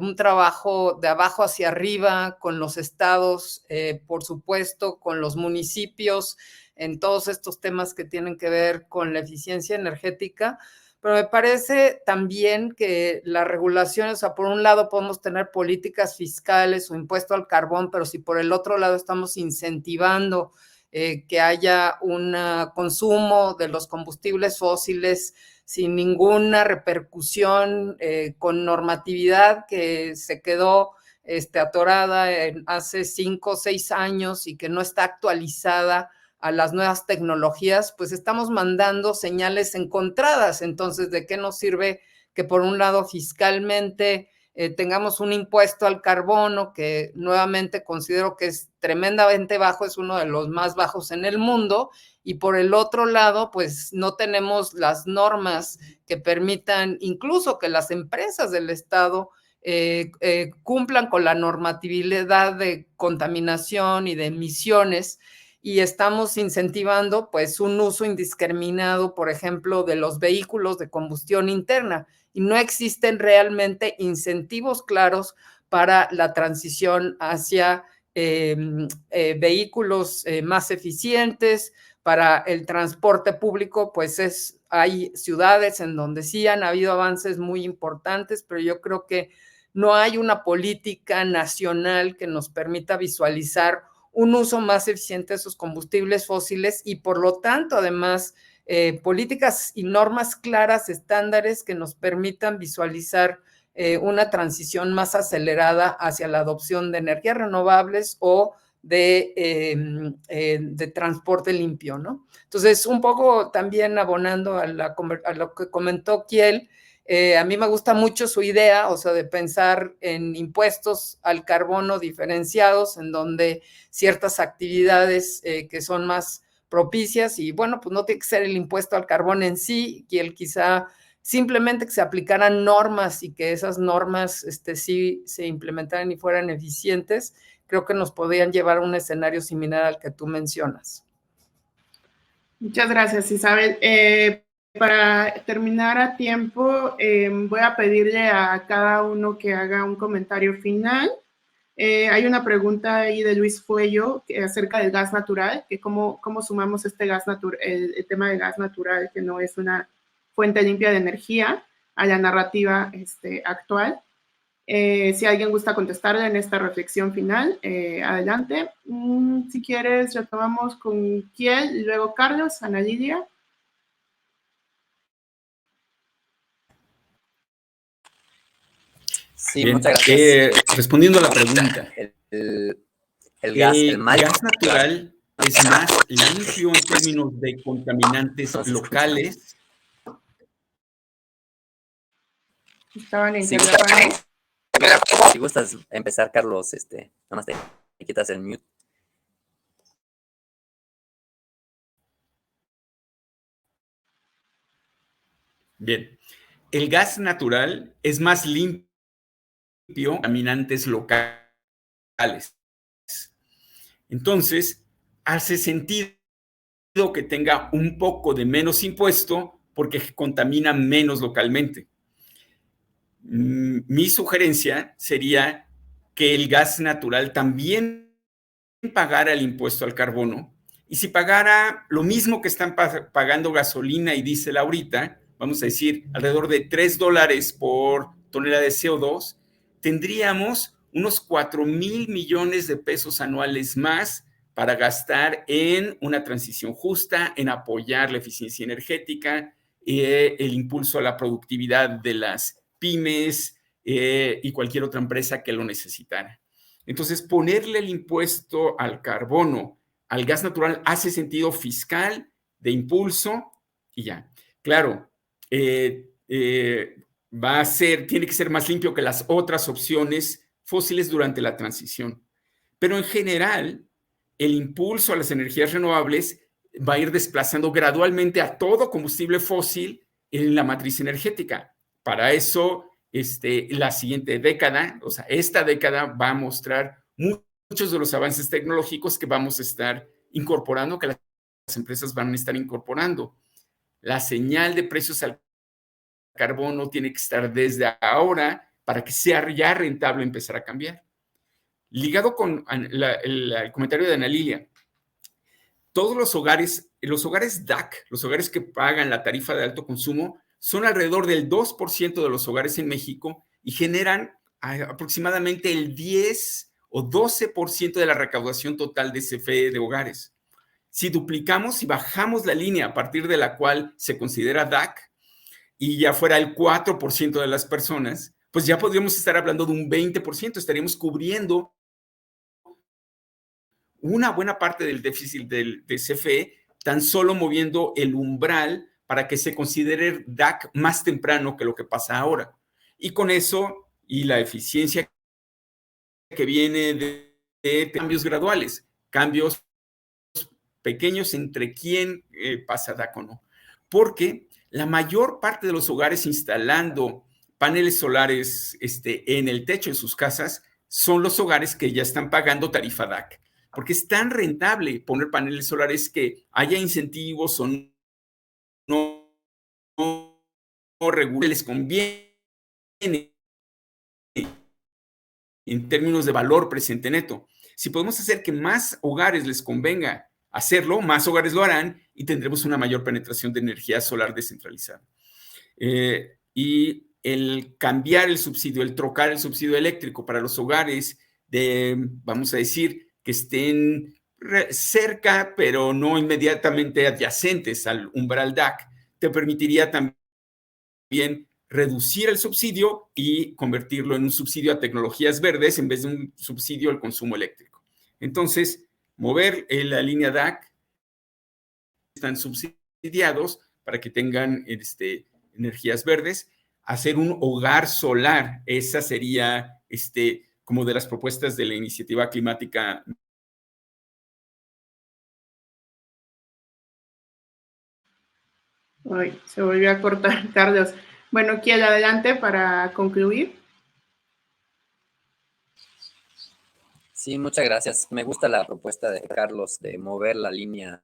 un trabajo de abajo hacia arriba, con los estados, por supuesto, con los municipios, en todos estos temas que tienen que ver con la eficiencia energética, pero me parece también que las regulaciones, o sea, por un lado podemos tener políticas fiscales o impuesto al carbón, pero si por el otro lado estamos incentivando que haya un consumo de los combustibles fósiles sin ninguna repercusión, con normatividad que se quedó atorada hace 5 o 6 años y que no está actualizada a las nuevas tecnologías, pues estamos mandando señales encontradas. Entonces, ¿de qué nos sirve que por un lado fiscalmente tengamos un impuesto al carbono que nuevamente considero que es tremendamente bajo, es uno de los más bajos en el mundo, y por el otro lado, pues no tenemos las normas que permitan incluso que las empresas del Estado cumplan con la normatividad de contaminación y de emisiones, y estamos incentivando pues un uso indiscriminado, por ejemplo, de los vehículos de combustión interna, y no existen realmente incentivos claros para la transición hacia vehículos más eficientes. Para el transporte público, pues hay ciudades en donde sí han habido avances muy importantes, pero yo creo que no hay una política nacional que nos permita visualizar un uso más eficiente de esos combustibles fósiles y, por lo tanto, además, políticas y normas claras, estándares que nos permitan visualizar una transición más acelerada hacia la adopción de energías renovables o de transporte limpio, ¿no? Entonces, un poco también abonando a lo que comentó Kiel, a mí me gusta mucho su idea, o sea, de pensar en impuestos al carbono diferenciados, en donde ciertas actividades que son más propicias, y bueno, pues no tiene que ser el impuesto al carbón en sí, Kiel, quizá simplemente que se aplicaran normas y que esas normas sí se implementaran y fueran eficientes, creo que nos podrían llevar a un escenario similar al que tú mencionas. Muchas gracias, Isabel. Para terminar a tiempo, voy a pedirle a cada uno que haga un comentario final. Hay una pregunta ahí de Luis Fuello acerca del gas natural, que cómo sumamos este gas natural, el tema del gas natural, que no es una fuente limpia de energía, a la narrativa actual. Si alguien gusta contestarle en esta reflexión final, adelante. Si quieres, retomamos con Kiel, y luego Carlos, Ana Lidia. Sí, bien, muchas gracias. Respondiendo a la pregunta. El gas natural es más limpio en términos de contaminantes locales. Estaban en Sí, si gustas empezar, Carlos, nada más te quitas el mute. Bien, el gas natural es más limpio que contaminantes locales. Entonces, hace sentido que tenga un poco de menos impuesto porque contamina menos localmente. Mi sugerencia sería que el gas natural también pagara el impuesto al carbono, y si pagara lo mismo que están pagando gasolina y diésel ahorita, vamos a decir alrededor de $3 por tonelada de CO2, tendríamos unos 4,000 millones de pesos anuales más para gastar en una transición justa, en apoyar la eficiencia energética, el impulso a la productividad de las pymes y cualquier otra empresa que lo necesitara. Entonces, ponerle el impuesto al carbono, al gas natural, hace sentido fiscal, de impulso, y ya. Claro, tiene que ser más limpio que las otras opciones fósiles durante la transición. Pero en general, el impulso a las energías renovables va a ir desplazando gradualmente a todo combustible fósil en la matriz energética. Para eso, la siguiente década, o sea, esta década va a mostrar muchos de los avances tecnológicos que vamos a estar incorporando, que las empresas van a estar incorporando. La señal de precios al carbono tiene que estar desde ahora para que sea ya rentable empezar a cambiar. Ligado con el comentario de Ana Lilia, todos los hogares DAC, los hogares que pagan la tarifa de alto consumo, son alrededor del 2% de los hogares en México y generan aproximadamente el 10 o 12% de la recaudación total de CFE de hogares. Si duplicamos y bajamos la línea a partir de la cual se considera DAC y ya fuera el 4% de las personas, pues ya podríamos estar hablando de un 20%, estaríamos cubriendo una buena parte del déficit de CFE, tan solo moviendo el umbral para que se considere DAC más temprano que lo que pasa ahora. Y con eso, y la eficiencia que viene de cambios graduales, cambios pequeños entre quién pasa DAC o no. Porque la mayor parte de los hogares instalando paneles solares en el techo de sus casas son los hogares que ya están pagando tarifa DAC. Porque es tan rentable poner paneles solares que haya incentivos o no regular, les conviene en términos de valor presente neto. Si podemos hacer que más hogares les convenga hacerlo, más hogares lo harán y tendremos una mayor penetración de energía solar descentralizada. Y el cambiar el subsidio, el trocar el subsidio eléctrico para los hogares vamos a decir, que estén cerca, pero no inmediatamente adyacentes al umbral DAC, te permitiría también reducir el subsidio y convertirlo en un subsidio a tecnologías verdes en vez de un subsidio al consumo eléctrico. Entonces, mover la línea DAC, están subsidiados para que tengan energías verdes, hacer un hogar solar, esa sería como de las propuestas de la iniciativa climática. Ay, se volvió a cortar, Carlos. Bueno, Kiel, adelante para concluir. Sí, muchas gracias. Me gusta la propuesta de Carlos de mover la línea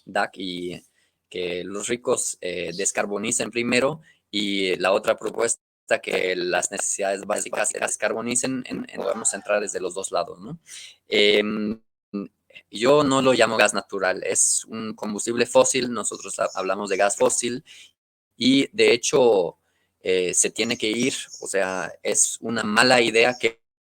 DAC y que los ricos descarbonicen primero, y la otra propuesta que las necesidades básicas se descarbonicen. Vamos a entrar desde los dos lados, ¿no? Yo no lo llamo gas natural, es un combustible fósil. Nosotros hablamos de gas fósil y de hecho se tiene que ir, o sea, es una mala idea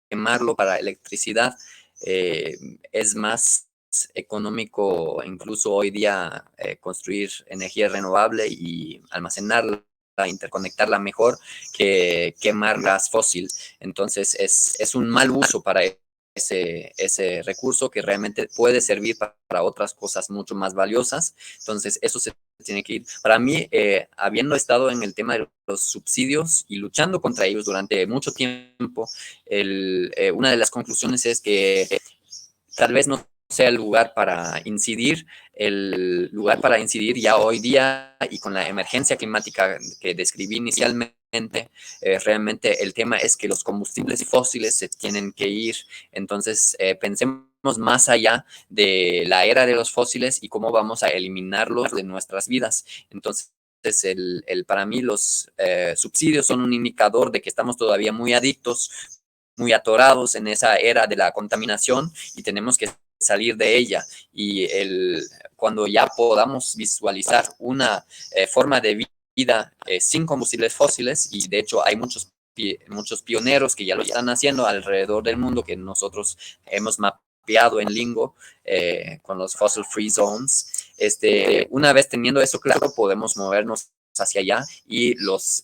quemarlo para electricidad. Es más económico incluso hoy día construir energía renovable y almacenarla, interconectarla mejor, que quemar gas fósil. Entonces es un mal uso para ese recurso que realmente puede servir para otras cosas mucho más valiosas. Entonces eso se tiene que ir. Para mí, habiendo estado en el tema de los subsidios y luchando contra ellos durante mucho tiempo, una de las conclusiones es que tal vez no sea el lugar para incidir. El lugar para incidir ya hoy día, y con la emergencia climática que describí inicialmente, realmente el tema es que los combustibles fósiles se tienen que ir. Entonces, pensemos más allá de la era de los fósiles y cómo vamos a eliminarlos de nuestras vidas. Entonces, para mí los subsidios son un indicador de que estamos todavía muy adictos, muy atorados en esa era de la contaminación, y tenemos que salir de ella. Y cuando ya podamos visualizar una forma de vida sin combustibles fósiles, y de hecho hay muchos pioneros que ya lo están haciendo alrededor del mundo, que nosotros hemos mapeado en Lingo con los Fossil Free Zones. Una vez teniendo eso claro, podemos movernos hacia allá, y los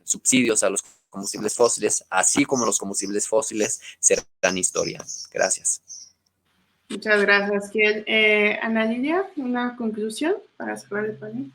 subsidios a los combustibles fósiles, así como los combustibles fósiles, serán historia. Gracias. Muchas gracias, Kiel. Ana Lilia, una conclusión para cerrar el panel.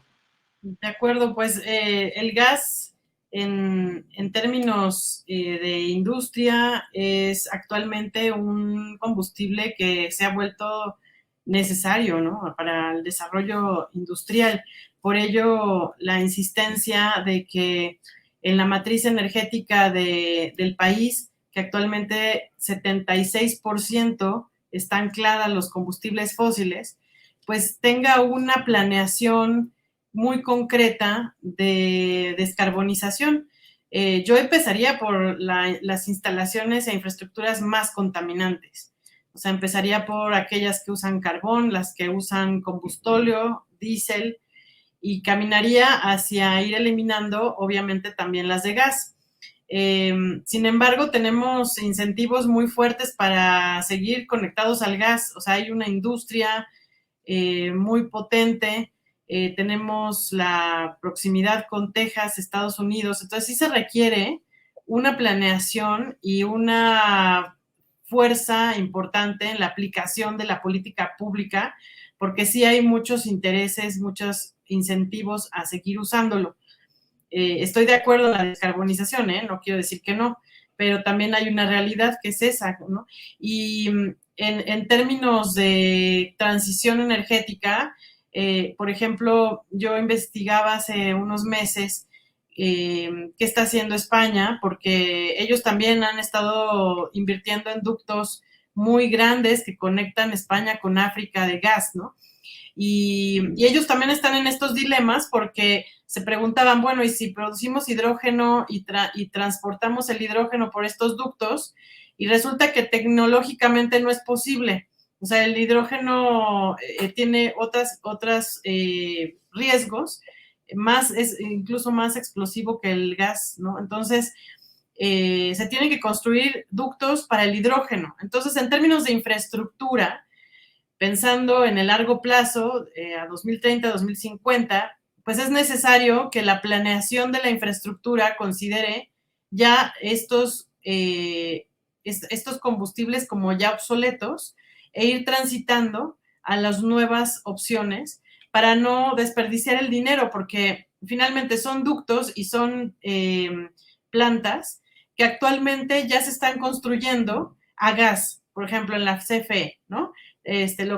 De acuerdo, pues el gas en términos de industria es actualmente un combustible que se ha vuelto necesario, ¿no?, para el desarrollo industrial. Por ello, la insistencia de que en la matriz energética del país, que actualmente 76% está anclada a los combustibles fósiles, pues tenga una planeación muy concreta de descarbonización. Yo empezaría por las instalaciones e infraestructuras más contaminantes. O sea, empezaría por aquellas que usan carbón, las que usan combustóleo, diésel, y caminaría hacia ir eliminando, obviamente, también las de gas. Sin embargo, tenemos incentivos muy fuertes para seguir conectados al gas, o sea, hay una industria muy potente, tenemos la proximidad con Texas, Estados Unidos, entonces sí se requiere una planeación y una fuerza importante en la aplicación de la política pública, porque sí hay muchos intereses, muchos incentivos a seguir usándolo. Estoy de acuerdo en la descarbonización, no quiero decir que no, pero también hay una realidad que es esa, ¿no? Y en términos de transición energética, por ejemplo, yo investigaba hace unos meses qué está haciendo España, porque ellos también han estado invirtiendo en ductos muy grandes que conectan España con África de gas, ¿no? Y ellos también están en estos dilemas porque se preguntaban, bueno, ¿y si producimos hidrógeno y transportamos el hidrógeno por estos ductos? Y resulta que tecnológicamente no es posible. O sea, el hidrógeno tiene otras riesgos, es incluso más explosivo que el gas, ¿no? Entonces, se tienen que construir ductos para el hidrógeno. Entonces, en términos de infraestructura, pensando en el largo plazo, a 2030, 2050, pues es necesario que la planeación de la infraestructura considere ya estos combustibles como ya obsoletos e ir transitando a las nuevas opciones para no desperdiciar el dinero, porque finalmente son ductos y son plantas que actualmente ya se están construyendo a gas, por ejemplo, en la CFE, ¿no?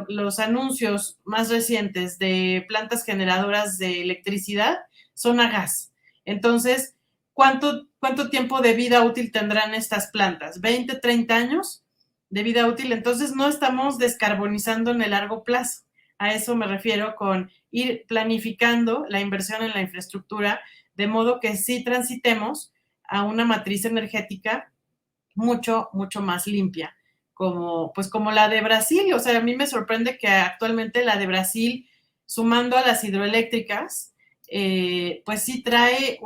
Los anuncios más recientes de plantas generadoras de electricidad son a gas. Entonces, ¿cuánto tiempo de vida útil tendrán estas plantas? ¿20, 30 años de vida útil? Entonces, no estamos descarbonizando en el largo plazo. A eso me refiero con ir planificando la inversión en la infraestructura, de modo que sí transitemos a una matriz energética mucho, mucho más limpia, como la de Brasil. O sea, a mí me sorprende que actualmente la de Brasil, sumando a las hidroeléctricas, pues sí trae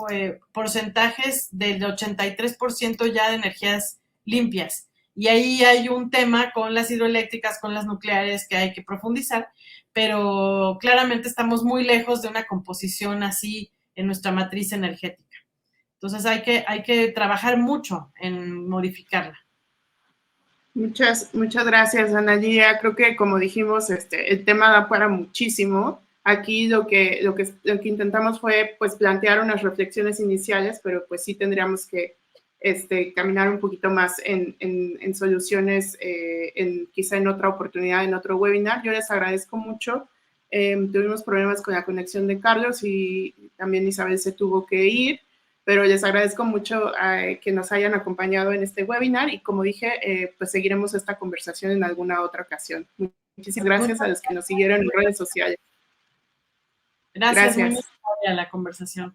porcentajes del 83% ya de energías limpias. Y ahí hay un tema con las hidroeléctricas, con las nucleares que hay que profundizar, pero claramente estamos muy lejos de una composición así en nuestra matriz energética. Entonces hay que trabajar mucho en modificarla. Muchas gracias, Ana Lidia. Creo que, como dijimos, el tema da para muchísimo. Aquí lo que intentamos fue, pues, plantear unas reflexiones iniciales, pero pues sí tendríamos que caminar un poquito más en soluciones, quizá en otra oportunidad, en otro webinar. Yo les agradezco mucho. Tuvimos problemas con la conexión de Carlos y también Isabel se tuvo que ir, pero les agradezco mucho que nos hayan acompañado en este webinar y, como dije, pues seguiremos esta conversación en alguna otra ocasión. Muchísimas gracias a los que nos siguieron en redes sociales. Gracias. Muy necesaria la conversación.